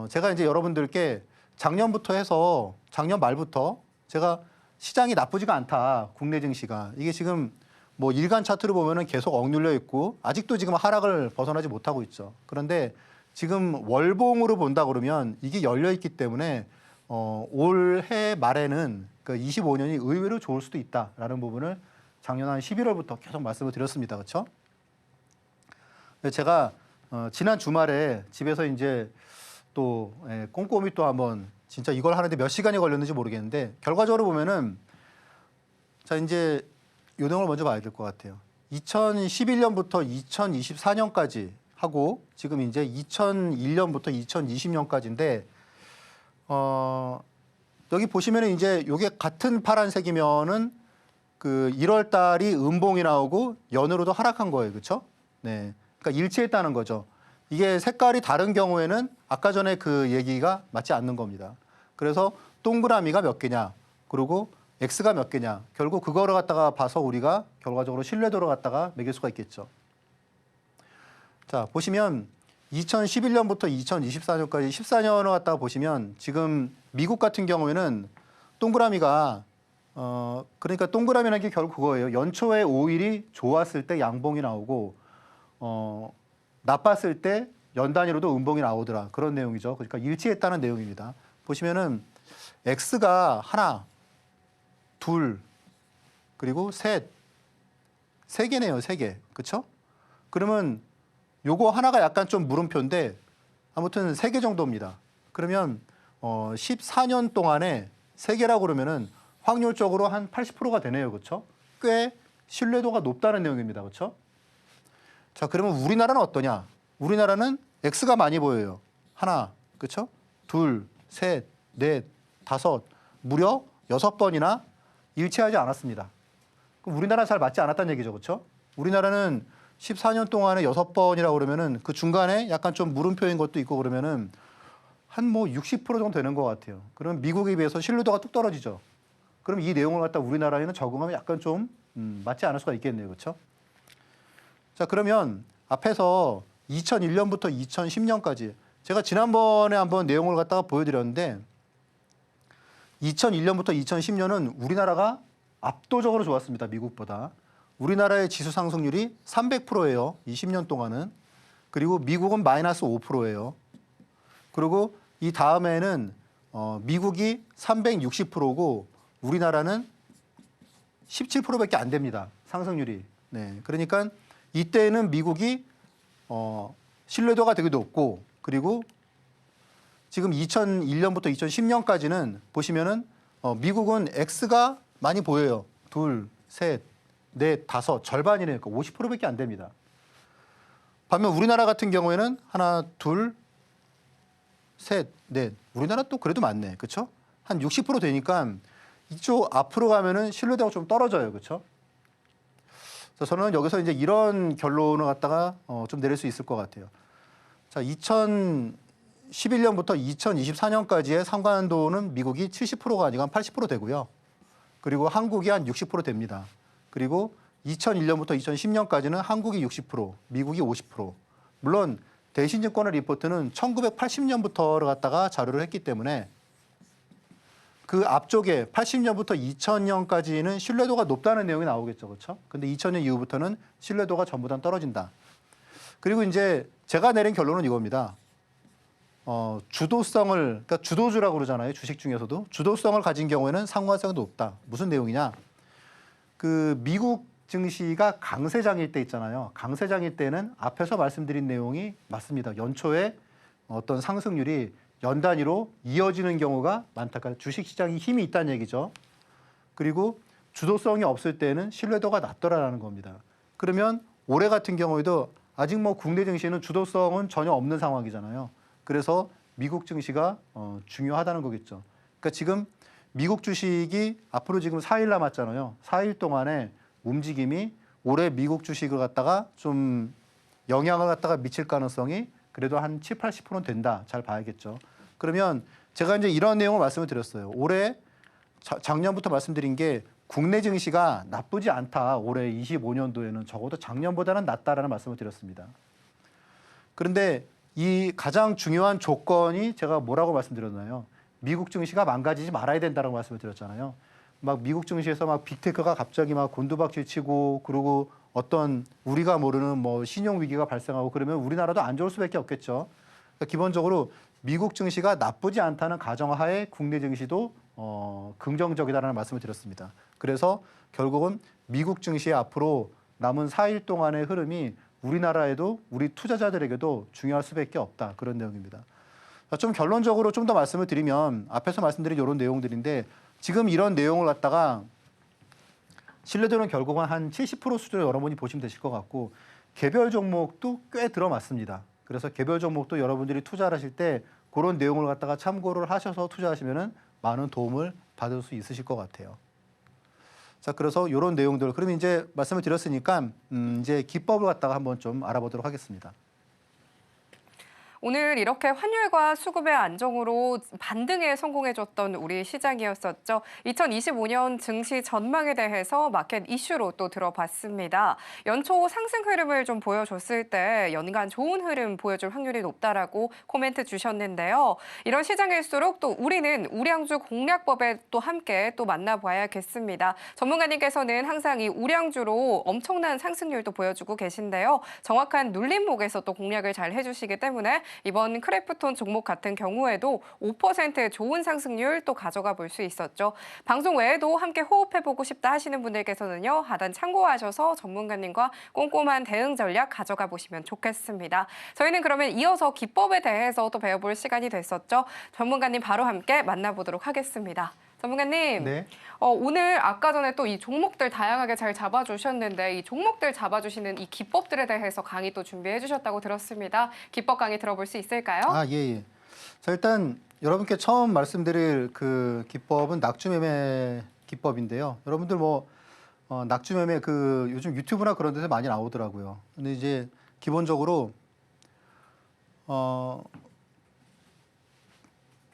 제가 이제 여러분들께 작년부터 해서 작년 말부터 제가 시장이 나쁘지가 않다. 국내 증시가. 이게 지금 뭐 일간 차트를 보면은 계속 억눌려 있고 아직도 지금 하락을 벗어나지 못하고 있죠. 그런데 지금 월봉으로 본다 그러면 이게 열려 있기 때문에 올해 말에는 그 25년이 의외로 좋을 수도 있다라는 부분을 작년 한 11월부터 계속 말씀을 드렸습니다. 그렇죠? 제가 지난 주말에 집에서 이제 또 꼼꼼히 또 한번 진짜 이걸 하는데 몇 시간이 걸렸는지 모르겠는데 결과적으로 보면은 자 이제 요 내용을 먼저 봐야 될 것 같아요. 2011년부터 2024년까지 하고 지금 이제 2001년부터 2020년까지인데 여기 보시면은 이제 요게 같은 파란색이면은 그 1월 달이 음봉이 나오고 연으로도 하락한 거예요. 그렇죠? 네. 그러니까 일치했다는 거죠. 이게 색깔이 다른 경우에는 아까 전에 그 얘기가 맞지 않는 겁니다. 그래서 동그라미가 몇 개냐, 그리고 X가 몇 개냐, 결국 그거를 갖다가 봐서 우리가 결과적으로 신뢰도를 갖다가 매길 수가 있겠죠. 자, 보시면 2011년부터 2024년까지 14년을 갖다가 보시면 지금 미국 같은 경우에는 동그라미가 그러니까 동그라미라는 게 결국 그거예요. 연초에 오일이 좋았을 때 양봉이 나오고 나빴을 때 연 단위로도 음봉이 나오더라. 그런 내용이죠. 그러니까 일치했다는 내용입니다. 보시면은 X가 하나, 둘, 그리고 셋, 세 개네요. 세 개. 그렇죠? 그러면 요거 하나가 약간 좀 물음표인데 아무튼 세 개 정도입니다. 그러면 14년 동안에 세 개라고 그러면은 확률적으로 한 80%가 되네요. 그렇죠? 꽤 신뢰도가 높다는 내용입니다. 그렇죠? 자, 그러면 우리나라는 어떠냐? 우리나라는 X가 많이 보여요. 하나, 그렇죠? 둘, 셋, 넷, 다섯, 무려 6번이나 일치하지 않았습니다. 그럼 우리나라 잘 맞지 않았다는 얘기죠. 그렇죠? 우리나라는 14년 동안에 6번이라고 그러면은 그 중간에 약간 좀 물음표인 것도 있고 그러면은 한 뭐 60% 정도 되는 것 같아요. 그러면 미국에 비해서 신뢰도가 뚝 떨어지죠. 그럼 이 내용을 갖다 우리나라에는 적응하면 약간 좀 맞지 않을 수가 있겠네요. 그렇죠? 자, 그러면 앞에서 2001년부터 2010년까지 제가 지난번에 한번 내용을 갖다가 보여드렸는데 2001년부터 2010년은 우리나라가 압도적으로 좋았습니다. 미국보다. 우리나라의 지수 상승률이 300%예요. 20년 동안은. 그리고 미국은 마이너스 5%예요. 그리고 이 다음에는 미국이 360%고 우리나라는 17%밖에 안 됩니다. 상승률이. 네. 그러니까 이때는 미국이 신뢰도가 되게 높고 그리고 지금 2001년부터 2010년까지는 보시면은 미국은 X가 많이 보여요. 둘, 셋, 넷, 다섯, 절반이니까 50%밖에 안 됩니다. 반면 우리나라 같은 경우에는 하나, 둘, 셋, 넷. 우리나라 또 그래도 많네. 그렇죠? 한 60% 되니까 이쪽 앞으로 가면은 신뢰도가 좀 떨어져요. 그렇죠? 그래서 저는 여기서 이제 이런 결론을 갖다가 좀 내릴 수 있을 것 같아요. 자, 2011년부터 2024년까지의 상관도는 미국이 70%가 아니고 한 80% 되고요. 그리고 한국이 한 60% 됩니다. 그리고 2001년부터 2010년까지는 한국이 60%, 미국이 50%. 물론 대신증권의 리포트는 1980년부터를 갖다가 자료를 했기 때문에 그 앞쪽에 80년부터 2000년까지는 신뢰도가 높다는 내용이 나오겠죠. 그렇죠? 근데 2000년 이후부터는 신뢰도가 전부 다 떨어진다. 그리고 이제 제가 내린 결론은 이겁니다. 주도성을, 그러니까 주도주라고 그러잖아요. 주식 중에서도. 주도성을 가진 경우에는 상관성이 높다. 무슨 내용이냐? 그 미국 증시가 강세장일 때 있잖아요. 강세장일 때는 앞에서 말씀드린 내용이 맞습니다. 연초에 어떤 상승률이 연 단위로 이어지는 경우가 많다. 그러니까 주식시장이 힘이 있다는 얘기죠. 그리고 주도성이 없을 때는 신뢰도가 낮더라라는 겁니다. 그러면 올해 같은 경우에도 아직 뭐 국내 증시는 주도성은 전혀 없는 상황이잖아요. 그래서 미국 증시가 중요하다는 거겠죠. 그러니까 지금 미국 주식이 앞으로 지금 4일 남았잖아요. 4일 동안에 움직임이 올해 미국 주식을 갖다가 좀 영향을 갖다가 미칠 가능성이 그래도 한 7, 80%는 된다. 잘 봐야겠죠. 그러면 제가 이제 이런 내용을 말씀을 드렸어요. 올해 작년부터 말씀드린 게 국내 증시가 나쁘지 않다. 올해 25년도에는 적어도 작년보다는 낫다라는 말씀을 드렸습니다. 그런데 이 가장 중요한 조건이 제가 뭐라고 말씀드렸나요? 미국 증시가 망가지지 말아야 된다고 말씀을 드렸잖아요. 막 미국 증시에서 막 빅테크가 갑자기 막 곤두박질 치고 그러고 어떤 우리가 모르는 뭐 신용 위기가 발생하고 그러면 우리나라도 안 좋을 수밖에 없겠죠. 그러니까 기본적으로 미국 증시가 나쁘지 않다는 가정하에 국내 증시도 긍정적이다라는 말씀을 드렸습니다. 그래서 결국은 미국 증시의 앞으로 남은 4일 동안의 흐름이 우리나라에도 우리 투자자들에게도 중요할 수밖에 없다. 그런 내용입니다. 좀 결론적으로 좀 더 말씀을 드리면 앞에서 말씀드린 이런 내용들인데 지금 이런 내용을 갖다가 신뢰도는 결국은 한 70% 수준을 여러분이 보시면 되실 것 같고 개별 종목도 꽤 들어맞습니다. 그래서 개별 종목도 여러분들이 투자를 하실 때 그런 내용을 갖다가 참고를 하셔서 투자하시면은 많은 도움을 받을 수 있으실 것 같아요. 자, 그래서 이런 내용들, 그럼 이제 말씀을 드렸으니까 이제 기법을 갖다가 한번 좀 알아보도록 하겠습니다. 오늘 이렇게 환율과 수급의 안정으로 반등에 성공해줬던 우리 시장이었었죠. 2025년 증시 전망에 대해서 마켓 이슈로 또 들어봤습니다. 연초 상승 흐름을 좀 보여줬을 때 연간 좋은 흐름 보여줄 확률이 높다라고 코멘트 주셨는데요. 이런 시장일수록 또 우리는 우량주 공략법에 또 함께 또 만나봐야겠습니다. 전문가님께서는 항상 이 우량주로 엄청난 상승률도 보여주고 계신데요. 정확한 눌림목에서 또 공략을 잘 해주시기 때문에 이번 크래프톤 종목 같은 경우에도 5%의 좋은 상승률 또 가져가 볼 수 있었죠. 방송 외에도 함께 호흡해보고 싶다 하시는 분들께서는요. 하단 참고하셔서 전문가님과 꼼꼼한 대응 전략 가져가 보시면 좋겠습니다. 저희는 그러면 이어서 기법에 대해서 또 배워볼 시간이 됐었죠. 전문가님 바로 함께 만나보도록 하겠습니다. 전문가님, 네. 오늘 아까 전에 또 이 종목들 다양하게 잘 잡아주셨는데 이 종목들 잡아주시는 이 기법들에 대해서 강의 또 준비해 주셨다고 들었습니다. 기법 강의 들어볼 수 있을까요? 아, 예, 예. 자, 일단 여러분께 처음 말씀드릴 그 기법은 낙주매매 기법인데요. 여러분들 뭐 낙주매매 그 요즘 유튜브나 그런 데서 많이 나오더라고요. 근데 이제 기본적으로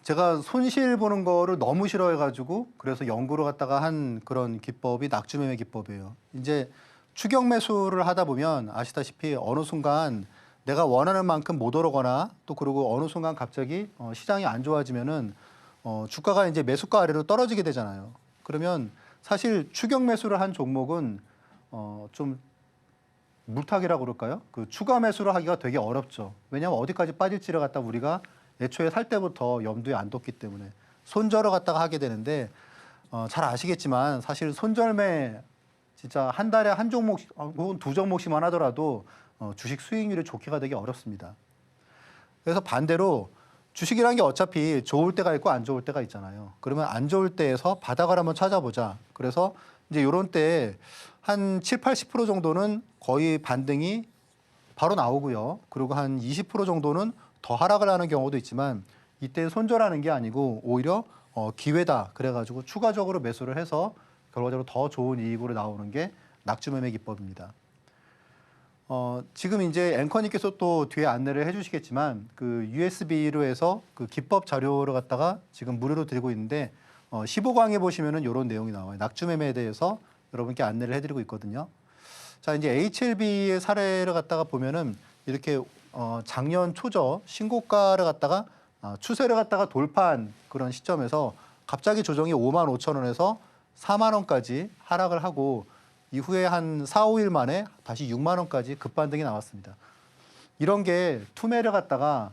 제가 손실 보는 거를 너무 싫어해가지고 그래서 연구를 갖다가 한 그런 기법이 낙주매매 기법이에요. 이제 추격 매수를 하다 보면 아시다시피 어느 순간 내가 원하는 만큼 못 오르거나 또 그리고 어느 순간 갑자기 시장이 안 좋아지면은 주가가 이제 매수가 아래로 떨어지게 되잖아요. 그러면 사실 추격 매수를 한 종목은 좀 물타기라고 그럴까요? 그 추가 매수를 하기가 되게 어렵죠. 왜냐하면 어디까지 빠질지를 갖다 우리가 애초에 살 때부터 염두에 안 뒀기 때문에 손절을 갖다가 하게 되는데 잘 아시겠지만 사실 손절매 진짜 한 달에 한 종목 혹은 두 종목씩만 하더라도 주식 수익률이 좋게가 되게 어렵습니다. 그래서 반대로 주식이라는 게 어차피 좋을 때가 있고 안 좋을 때가 있잖아요. 그러면 안 좋을 때에서 바닥을 한번 찾아보자. 그래서 이제 이런 때에 한 7, 80% 정도는 거의 반등이 바로 나오고요. 그리고 한 20% 정도는 더 하락을 하는 경우도 있지만 이때 손절하는 게 아니고 오히려 기회다. 그래가지고 추가적으로 매수를 해서 결과적으로 더 좋은 이익으로 나오는 게 낙주매매 기법입니다. 지금 이제 앵커님께서 또 뒤에 안내를 해주시겠지만 그 USB로 해서 그 기법 자료를 갖다가 지금 무료로 드리고 있는데 15강에 보시면은 이런 내용이 나와요. 낙주매매에 대해서 여러분께 안내를 해드리고 있거든요. 자, 이제 HLB의 사례를 갖다가 보면은 이렇게 작년 초저 신고가를 갖다가 추세를 갖다가 돌파한 그런 시점에서 갑자기 조정이 5만 5천 원에서 4만 원까지 하락을 하고 이후에 한 4, 5일 만에 다시 6만 원까지 급반등이 나왔습니다. 이런 게 투매를 갖다가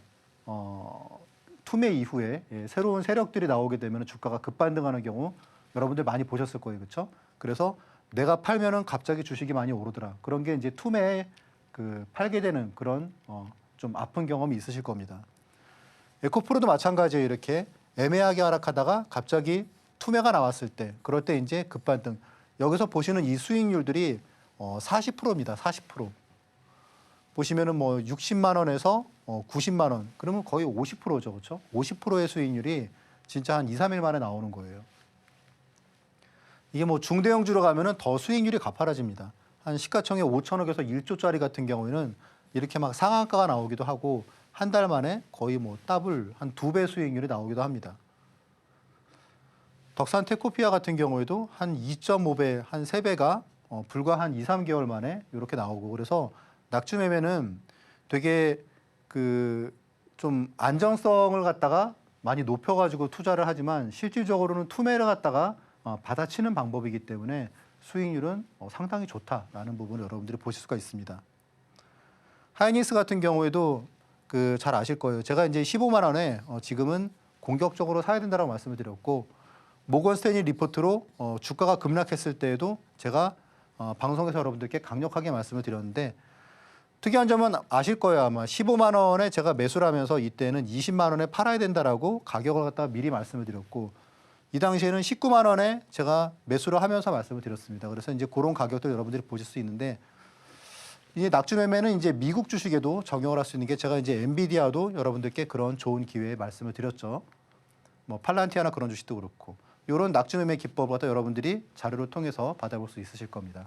투매 이후에 새로운 세력들이 나오게 되면 주가가 급반등하는 경우 여러분들 많이 보셨을 거예요, 그렇죠? 그래서 내가 팔면은 갑자기 주식이 많이 오르더라. 그런 게 이제 투매에 그 팔게 되는 그런 좀 아픈 경험이 있으실 겁니다. 에코프로도 마찬가지예요. 이렇게 애매하게 하락하다가 갑자기 투매가 나왔을 때, 그럴 때 이제 급반등. 여기서 보시는 이 수익률들이 40%입니다. 40%. 보시면은 뭐 60만 원에서 90만 원. 그러면 거의 50%죠. 그렇죠? 50%의 수익률이 진짜 한 2, 3일 만에 나오는 거예요. 이게 뭐 중대형주로 가면은 더 수익률이 가파라집니다. 한 시가총액 5천억에서 1조짜리 같은 경우에는 이렇게 막 상한가가 나오기도 하고 한 달 만에 거의 뭐 더블 한 2배 수익률이 나오기도 합니다. 덕산 테코피아 같은 경우에도 한 2.5배, 한 3배가 불과 한 2, 3개월 만에 이렇게 나오고 그래서 낙주매매는 되게 그 좀 안정성을 갖다가 많이 높여가지고 투자를 하지만 실질적으로는 투매를 갖다가 받아치는 방법이기 때문에 수익률은 상당히 좋다라는 부분을 여러분들이 보실 수가 있습니다. 하이닉스 같은 경우에도 그 잘 아실 거예요. 제가 이제 15만 원에 지금은 공격적으로 사야 된다고 말씀을 드렸고 모건 스탠리 리포트로 주가가 급락했을 때에도 제가 방송에서 여러분들께 강력하게 말씀을 드렸는데 특이한 점은 아실 거예요. 아마 15만 원에 제가 매수를 하면서 이때는 20만 원에 팔아야 된다라고 가격을 갖다가 미리 말씀을 드렸고 이 당시에는 19만 원에 제가 매수를 하면서 말씀을 드렸습니다. 그래서 이제 그런 가격도 여러분들이 보실 수 있는데 이제 낙주 매매는 이제 미국 주식에도 적용을 할 수 있는 게 제가 이제 엔비디아도 여러분들께 그런 좋은 기회에 말씀을 드렸죠. 뭐 팔란티아나 그런 주식도 그렇고 이런 낙주 매매 기법을 갖다 여러분들이 자료를 통해서 받아볼 수 있으실 겁니다.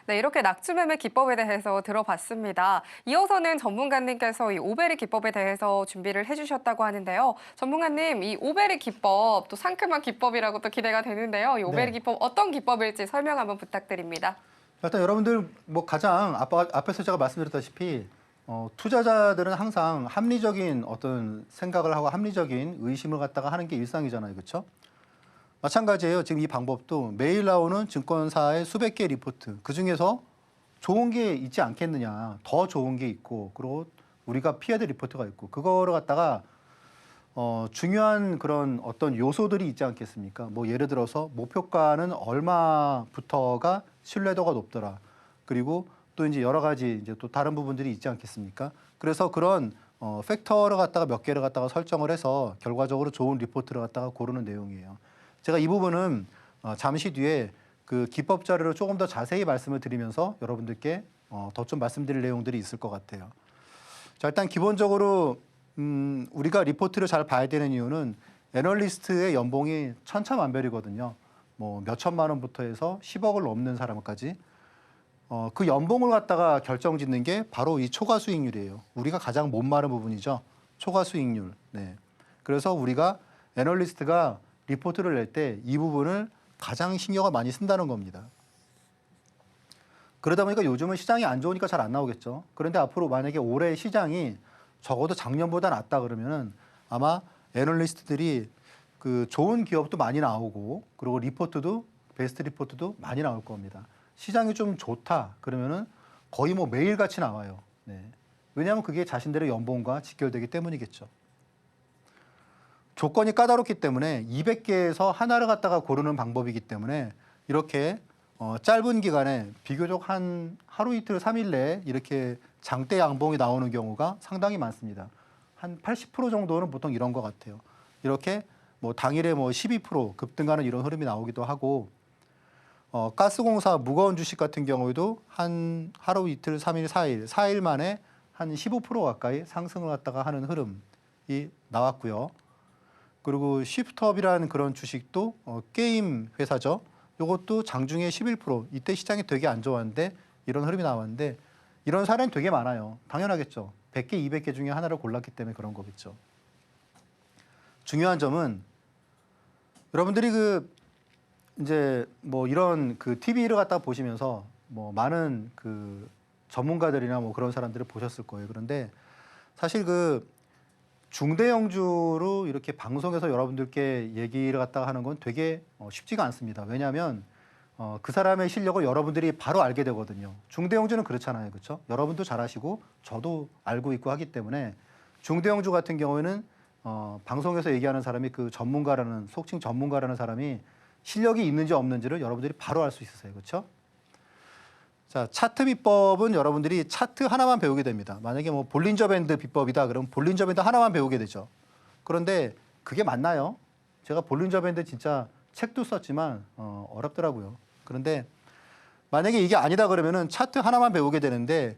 네, 이렇게 낙주 매매 기법에 대해서 들어봤습니다. 이어서는 전문가님께서 이 오베리 기법에 대해서 준비를 해주셨다고 하는데요. 전문가님, 이 오베리 기법, 또 상큼한 기법이라고 또 기대가 되는데요. 이 오베리 네. 기법 어떤 기법일지 설명 한번 부탁드립니다. 일단 여러분들 뭐 가장 앞에서 제가 말씀드렸다시피 투자자들은 항상 합리적인 어떤 생각을 하고 합리적인 의심을 갖다가 하는 게 일상이잖아요, 그렇죠? 마찬가지예요. 지금 이 방법도 매일 나오는 증권사의 수백 개의 리포트 그 중에서 좋은 게 있지 않겠느냐, 더 좋은 게 있고 그리고 우리가 피해야 될 리포트가 있고 그거를 갖다가 중요한 그런 어떤 요소들이 있지 않겠습니까? 뭐 예를 들어서 목표가는 얼마부터가 신뢰도가 높더라. 그리고 또 이제 여러 가지 이제 또 다른 부분들이 있지 않겠습니까? 그래서 그런 팩터를 갖다가 몇 개를 갖다가 설정을 해서 결과적으로 좋은 리포트를 갖다가 고르는 내용이에요. 제가 이 부분은 잠시 뒤에 그 기법 자료를 조금 더 자세히 말씀을 드리면서 여러분들께 더 좀 말씀드릴 내용들이 있을 것 같아요. 자, 일단 기본적으로 우리가 리포트를 잘 봐야 되는 이유는 애널리스트의 연봉이 천차만별이거든요. 뭐 몇천만 원부터 해서 10억을 넘는 사람까지 그 연봉을 갖다가 결정짓는 게 바로 이 초과 수익률이에요. 우리가 가장 못 마른 부분이죠. 초과 수익률. 네. 그래서 우리가 애널리스트가 리포트를 낼 때 이 부분을 가장 신경을 많이 쓴다는 겁니다. 그러다 보니까 요즘은 시장이 안 좋으니까 잘 안 나오겠죠. 그런데 앞으로 만약에 올해 시장이 적어도 작년보다 낫다 그러면은 아마 애널리스트들이 그 좋은 기업도 많이 나오고 그리고 리포트도 베스트 리포트도 많이 나올 겁니다. 시장이 좀 좋다 그러면은 거의 뭐 매일같이 나와요. 네. 왜냐하면 그게 자신들의 연봉과 직결되기 때문이겠죠. 조건이 까다롭기 때문에 200개에서 하나를 갖다가 고르는 방법이기 때문에 이렇게 짧은 기간에 비교적 한 하루 이틀 3일 내에 이렇게 장대 양봉이 나오는 경우가 상당히 많습니다. 한 80% 정도는 보통 이런 것 같아요. 이렇게 뭐 당일에 뭐 12% 급등하는 이런 흐름이 나오기도 하고 가스공사 무거운 주식 같은 경우에도 한 하루 이틀 3일 4일 만에 한 15% 가까이 상승을 갖다가 하는 흐름이 나왔고요. 그리고 쉬프트업이라는 그런 주식도 게임 회사죠. 이것도 장중에 11% 이때 시장이 되게 안 좋았는데 이런 흐름이 나왔는데 이런 사례는 되게 많아요. 당연하겠죠. 100개, 200개 중에 하나를 골랐기 때문에 그런 거겠죠. 중요한 점은 여러분들이 그 이제 뭐 이런 그 TV를 갖다 보시면서 뭐 많은 그 전문가들이나 뭐 그런 사람들을 보셨을 거예요. 그런데 사실 그 중대형주로 이렇게 방송에서 여러분들께 얘기를 갖다가 하는 건 되게 쉽지가 않습니다. 왜냐하면 그 사람의 실력을 여러분들이 바로 알게 되거든요. 중대형주는 그렇잖아요. 그렇죠? 여러분도 잘 아시고 저도 알고 있고 하기 때문에 중대형주 같은 경우에는 방송에서 얘기하는 사람이 그 전문가라는 속칭 전문가라는 사람이 실력이 있는지 없는지를 여러분들이 바로 알 수 있으세요. 그렇죠? 자, 차트 비법은 여러분들이 차트 하나만 배우게 됩니다. 만약에 뭐 볼린저 밴드 비법이다 그러면 볼린저 밴드 하나만 배우게 되죠. 그런데 그게 맞나요? 제가 볼린저 밴드 진짜 책도 썼지만 어렵더라고요. 그런데 만약에 이게 아니다 그러면은 차트 하나만 배우게 되는데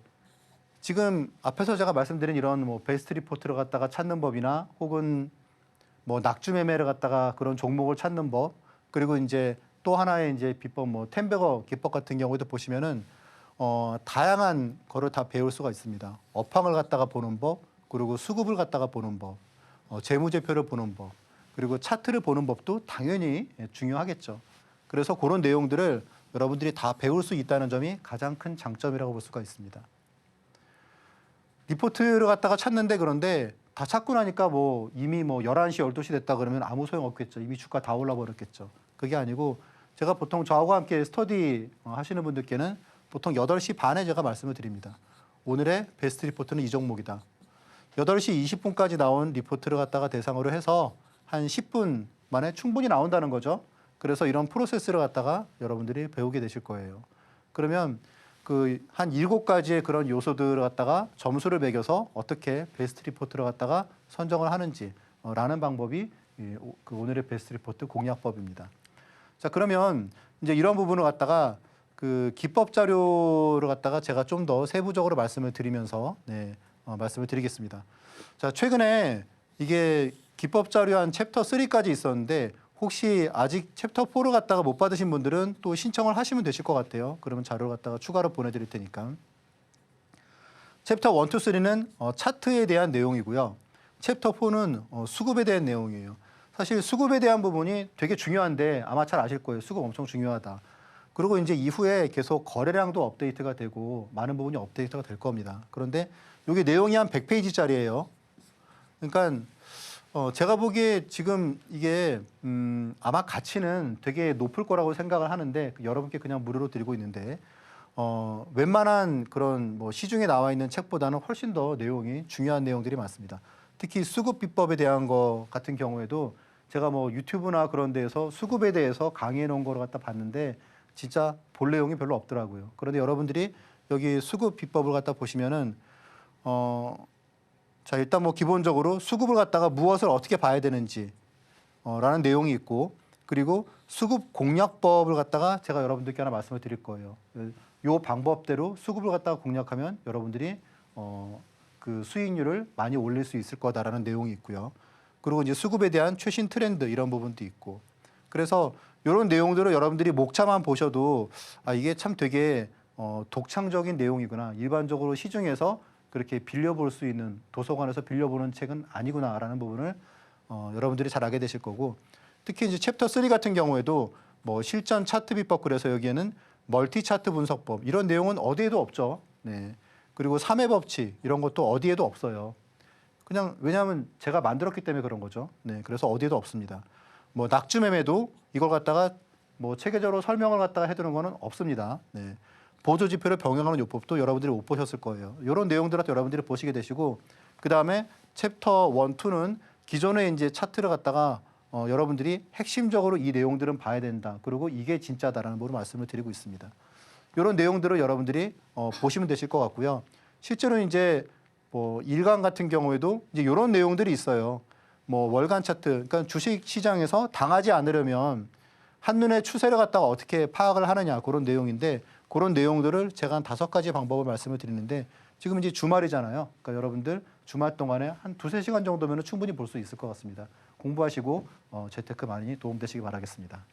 지금 앞에서 제가 말씀드린 이런 뭐 베스트 리포트를 갖다가 찾는 법이나 혹은 뭐 낙주 매매를 갖다가 그런 종목을 찾는 법 그리고 이제 또 하나의 이제 비법 뭐 텐베거 기법 같은 경우에도 보시면은 다양한 거를 다 배울 수가 있습니다. 업황을 갖다가 보는 법, 그리고 수급을 갖다가 보는 법, 재무제표를 보는 법, 그리고 차트를 보는 법도 당연히 중요하겠죠. 그래서 그런 내용들을 여러분들이 다 배울 수 있다는 점이 가장 큰 장점이라고 볼 수가 있습니다. 리포트를 갖다가 찾는데 그런데 다 찾고 나니까 뭐 이미 뭐 11시, 12시 됐다 그러면 아무 소용 없겠죠. 이미 주가 다 올라 버렸겠죠. 그게 아니고 제가 보통 저하고 함께 스터디 하시는 분들께는 보통 8시 반에 제가 말씀을 드립니다. 오늘의 베스트 리포트는 이 종목이다. 8시 20분까지 나온 리포트를 갖다가 대상으로 해서 한 10분 만에 충분히 나온다는 거죠. 그래서 이런 프로세스를 갖다가 여러분들이 배우게 되실 거예요. 그러면 그 한 7가지의 그런 요소들을 갖다가 점수를 매겨서 어떻게 베스트 리포트를 갖다가 선정을 하는지 라는 방법이 그 오늘의 베스트 리포트 공략법입니다. 자, 그러면 이제 이런 부분을 갖다가 그 기법 자료를 갖다가 제가 좀 더 세부적으로 말씀을 드리면서 말씀을 드리겠습니다. 자, 최근에 이게 기법 자료 한 챕터 3까지 있었는데 혹시 아직 챕터 4를 갖다가 못 받으신 분들은 또 신청을 하시면 되실 것 같아요. 그러면 자료를 갖다가 추가로 보내드릴 테니까. 챕터 1, 2, 3는 차트에 대한 내용이고요. 챕터 4는 수급에 대한 내용이에요. 사실 수급에 대한 부분이 되게 중요한데 아마 잘 아실 거예요. 수급 엄청 중요하다. 그리고 이제 이후에 계속 거래량도 업데이트가 되고 많은 부분이 업데이트가 될 겁니다. 그런데 이게 내용이 한 100페이지짜리예요. 그러니까 제가 보기에 지금 이게 아마 가치는 되게 높을 거라고 생각을 하는데 여러분께 그냥 무료로 드리고 있는데 웬만한 그런 뭐 시중에 나와 있는 책보다는 훨씬 더 내용이 중요한 내용들이 많습니다. 특히 수급 비법에 대한 거 같은 경우에도 제가 뭐 유튜브나 그런 데에서 수급에 대해서 강의해 놓은 거를 갖다 봤는데 진짜 볼 내용이 별로 없더라고요. 그런데 여러분들이 여기 수급 비법을 갖다 보시면은 자, 일단 뭐 기본적으로 수급을 갖다가 무엇을 어떻게 봐야 되는지 라는 내용이 있고 그리고 수급 공략법을 갖다가 제가 여러분들께 하나 말씀을 드릴 거예요. 이 방법대로 수급을 갖다가 공략하면 여러분들이 그 수익률을 많이 올릴 수 있을 거다라는 내용이 있고요. 그리고 이제 수급에 대한 최신 트렌드 이런 부분도 있고 그래서 이런 내용들을 여러분들이 목차만 보셔도 아, 이게 참 되게 독창적인 내용이구나. 일반적으로 시중에서 그렇게 빌려볼 수 있는 도서관에서 빌려보는 책은 아니구나라는 부분을 여러분들이 잘 알게 되실 거고 특히 이제 챕터 3 같은 경우에도 뭐 실전 차트 비법 그래서 여기에는 멀티 차트 분석법 이런 내용은 어디에도 없죠. 네. 그리고 3회 법칙 이런 것도 어디에도 없어요. 그냥 왜냐하면 제가 만들었기 때문에 그런 거죠. 네. 그래서 어디에도 없습니다. 뭐 낙주매매도 이걸 갖다가 뭐 체계적으로 설명을 갖다가 해두는 거는 없습니다. 네. 보조지표를 병행하는 요법도 여러분들이 못 보셨을 거예요. 이런 내용들을 여러분들이 보시게 되시고 그 다음에 챕터 1, 2는 기존의 이제 차트를 갖다가 여러분들이 핵심적으로 이 내용들은 봐야 된다. 그리고 이게 진짜다라는 부분을 말씀을 드리고 있습니다. 이런 내용들을 여러분들이 보시면 되실 것 같고요. 실제로 이제 뭐 일간 같은 경우에도 이제 이런 내용들이 있어요. 뭐 월간 차트, 그러니까 주식 시장에서 당하지 않으려면 한눈에 추세를 갖다가 어떻게 파악을 하느냐 그런 내용인데 그런 내용들을 제가 한 5가지 방법을 말씀을 드리는데 지금 이제 주말이잖아요. 그러니까 여러분들 주말 동안에 한 2-3시간 정도면 충분히 볼 수 있을 것 같습니다. 공부하시고 재테크 많이 도움되시기 바라겠습니다.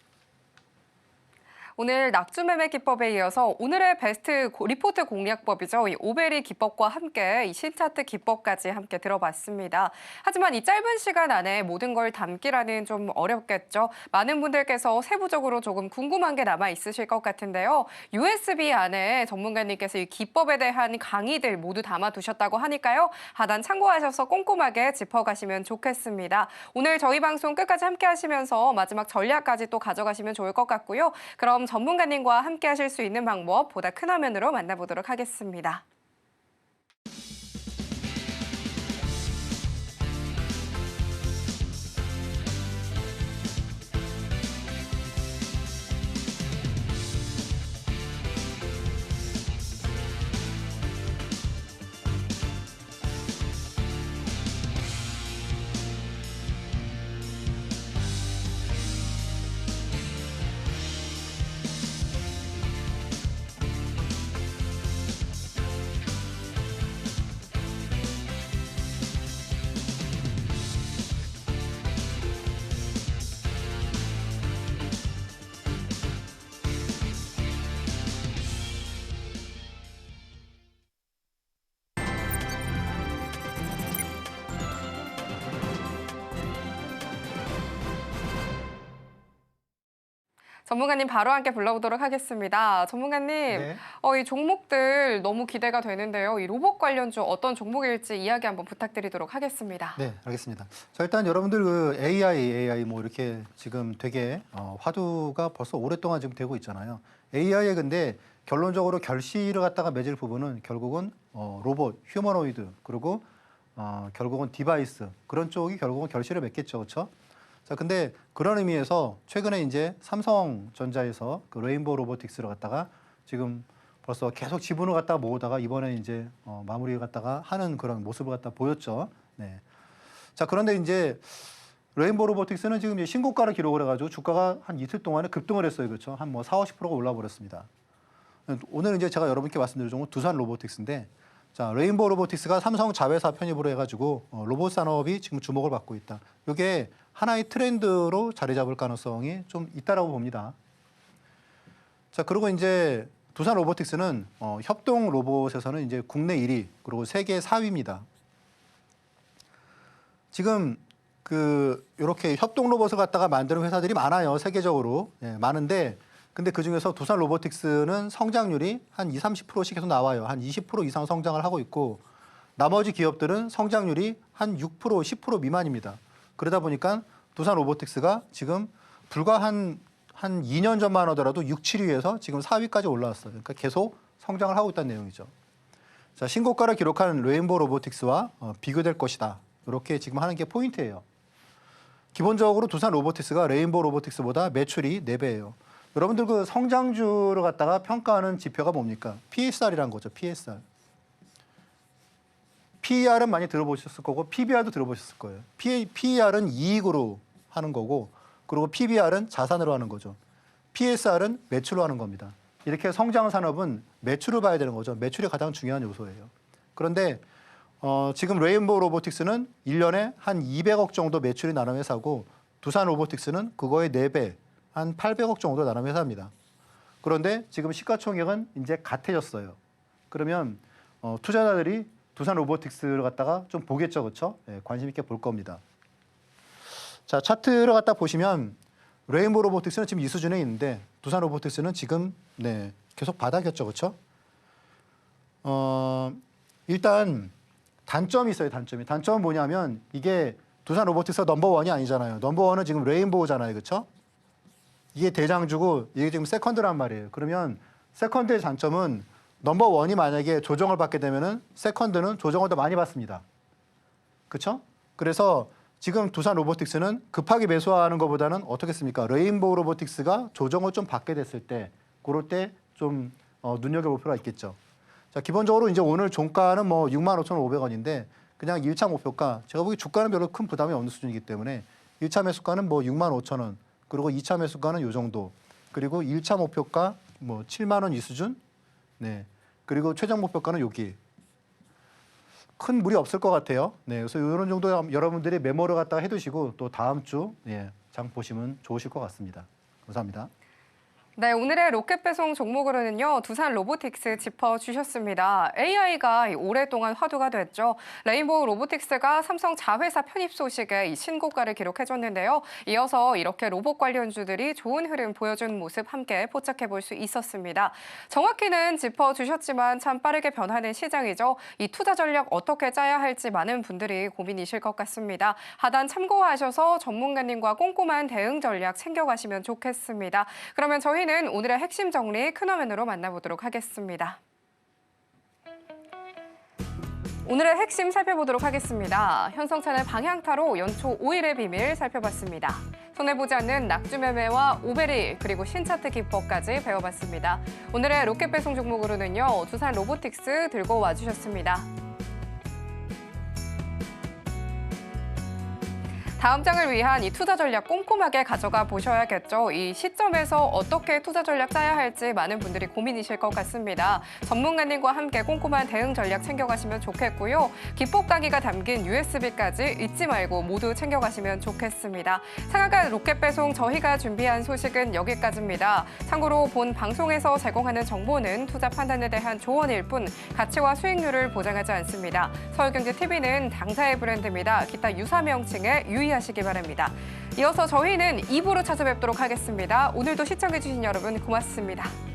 오늘 낙주매매 기법에 이어서 오늘의 베스트 리포트 공략법이죠. 이 오베리 기법과 함께 이 신차트 기법까지 함께 들어봤습니다. 하지만 이 짧은 시간 안에 모든 걸 담기라는 좀 어렵겠죠. 많은 분들께서 세부적으로 조금 궁금한 게 남아 있으실 것 같은데요. USB 안에 전문가님께서 이 기법에 대한 강의들 모두 담아두셨다고 하니까요. 하단 참고하셔서 꼼꼼하게 짚어가시면 좋겠습니다. 오늘 저희 방송 끝까지 함께 하시면서 마지막 전략까지 또 가져가시면 좋을 것 같고요. 그럼 전문가님과 함께 하실 수 있는 방법 보다 큰 화면으로 만나보도록 하겠습니다. 전문가님 바로 함께 불러보도록 하겠습니다. 전문가님, 네. 이 종목들 너무 기대가 되는데요. 이 로봇 관련주 어떤 종목일지 이야기 한번 부탁드리도록 하겠습니다. 네, 알겠습니다. 자, 일단 여러분들 그 AI 뭐 이렇게 지금 되게 화두가 벌써 오랫동안 지금 되고 있잖아요. AI에 근데 결론적으로 결실을 갖다가 맺을 부분은 결국은 로봇, 휴머노이드 그리고 결국은 디바이스 그런 쪽이 결국은 결실을 맺겠죠, 그렇죠? 자, 근데 그런 의미에서 최근에 이제 삼성전자에서 그 레인보우 로보틱스를 갖다가 지금 벌써 계속 지분을 갖다가 모으다가 이번에 이제 마무리 갖다가 하는 그런 모습을 갖다 보였죠. 네. 자, 그런데 이제 레인보우 로보틱스는 지금 이제 신고가를 기록을 해가지고 주가가 한 이틀 동안에 급등을 했어요. 그렇죠? 한 뭐 40~50%가 올라 버렸습니다. 오늘 이제 제가 여러분께 말씀드릴 종은 두산 로보틱스인데, 자, 레인보우 로보틱스가 삼성 자회사 편입으로 해가지고 로봇 산업이 지금 주목을 받고 있다. 이게 하나의 트렌드로 자리 잡을 가능성이 좀 있다라고 봅니다. 자, 그리고 이제 두산 로보틱스는 협동 로봇에서는 이제 국내 1위 그리고 세계 4위입니다. 지금 이렇게 협동 로봇을 갖다가 만드는 회사들이 많아요. 세계적으로. 예, 많은데 근데 그중에서 두산 로보틱스는 성장률이 한 20~30%씩 계속 나와요. 한 20% 이상 성장을 하고 있고 나머지 기업들은 성장률이 한 6%, 10% 미만입니다. 그러다 보니까 두산 로보틱스가 지금 불과 한 2년 전만 하더라도 6, 7위에서 지금 4위까지 올라왔어요. 그러니까 계속 성장을 하고 있다는 내용이죠. 자, 신고가를 기록한 레인보우 로보틱스와 비교될 것이다. 이렇게 지금 하는 게 포인트예요. 기본적으로 두산 로보틱스가 레인보우 로보틱스보다 매출이 4배예요. 여러분들 그 성장주를 갖다가 평가하는 지표가 뭡니까? PSR이라는 거죠. PSR. PER은 많이 들어보셨을 거고 PBR도 들어보셨을 거예요. PER은 이익으로 하는 거고 그리고 PBR은 자산으로 하는 거죠. PSR은 매출로 하는 겁니다. 이렇게 성장 산업은 매출을 봐야 되는 거죠. 매출이 가장 중요한 요소예요. 그런데 지금 레인보우 로보틱스는 1년에 한 200억 정도 매출이 나는 회사고 두산 로보틱스는 그거의 4배, 한 800억 정도 나는 회사입니다. 그런데 지금 시가총액은 이제 같아졌어요. 그러면 투자자들이 두산 로보틱스를 갖다가 좀 보겠죠, 그렇죠? 네, 관심 있게 볼 겁니다. 자, 차트를 갖다 보시면 레인보우 로보틱스는 지금 이 수준에 있는데 두산 로보틱스는 지금 계속 바닥이었죠, 그렇죠? 일단 단점이 있어요, 단점이. 단점은 뭐냐면 이게 두산 로보틱스가 넘버원이 아니잖아요. 넘버원은 지금 레인보우잖아요, 그렇죠? 이게 대장주고 이게 지금 세컨드란 말이에요. 그러면 세컨드의 장점은 넘버원이 만약에 조정을 받게 되면은 세컨드는 조정을 더 많이 받습니다. 그렇죠? 그래서 지금 두산 로보틱스는 급하게 매수하는 것보다는 어떻겠습니까? 레인보우 로보틱스가 조정을 좀 받게 됐을 때 그럴 때 좀 눈여겨볼 필요가 있겠죠. 자, 기본적으로 이제 오늘 종가는 뭐 65,500원인데 그냥 1차 목표가 제가 보기 주가는 별로 큰 부담이 없는 수준이기 때문에 1차 매수가는 뭐 65,000원 그리고 2차 매수가는 요 정도 그리고 1차 목표가 뭐 7만 원 이 수준 네 그리고 최종 목표가는 여기 큰 무리 없을 것 같아요. 네, 그래서 이런 정도 여러분들이 메모를 갖다가 해두시고 또 다음 주 장 보시면 좋으실 것 같습니다. 감사합니다. 네, 오늘의 로켓 배송 종목으로는요, 두산 로보틱스 짚어주셨습니다. AI가 오랫동안 화두가 됐죠. 레인보우 로보틱스가 삼성 자회사 편입 소식에 이 신고가를 기록해줬는데요. 이어서 이렇게 로봇 관련주들이 좋은 흐름 보여준 모습 함께 포착해 볼 수 있었습니다. 정확히는 짚어주셨지만 참 빠르게 변하는 시장이죠. 이 투자 전략 어떻게 짜야 할지 많은 분들이 고민이실 것 같습니다. 하단 참고하셔서 전문가님과 꼼꼼한 대응 전략 챙겨가시면 좋겠습니다. 그러면 저희는 오늘의 핵심 정리 큰화면으로 만나보도록 하겠습니다. 오늘의 핵심 살펴보도록 하겠습니다. 현성차는 방향타로 연초 5일의 비밀 살펴봤습니다. 손해보지 않는 낙주 매매와 오베리 그리고 신차트 기법까지 배워봤습니다. 오늘의 로켓 배송 종목으로는요, 두산 로보틱스 들고 와주셨습니다. 다음 장을 위한 이 투자 전략 꼼꼼하게 가져가 보셔야겠죠. 이 시점에서 어떻게 투자 전략 짜야 할지 많은 분들이 고민이실 것 같습니다. 전문가님과 함께 꼼꼼한 대응 전략 챙겨가시면 좋겠고요. 기법 강의가 담긴 USB까지 잊지 말고 모두 챙겨가시면 좋겠습니다. 상한가 로켓 배송 저희가 준비한 소식은 여기까지입니다. 참고로 본 방송에서 제공하는 정보는 투자 판단에 대한 조언일 뿐 가치와 수익률을 보장하지 않습니다. 서울경제TV는 당사의 브랜드입니다. 기타 유사 명칭에 유의하시기 바랍니다. 이어서 저희는 2부로 찾아뵙도록 하겠습니다. 오늘도 시청해주신 여러분 고맙습니다.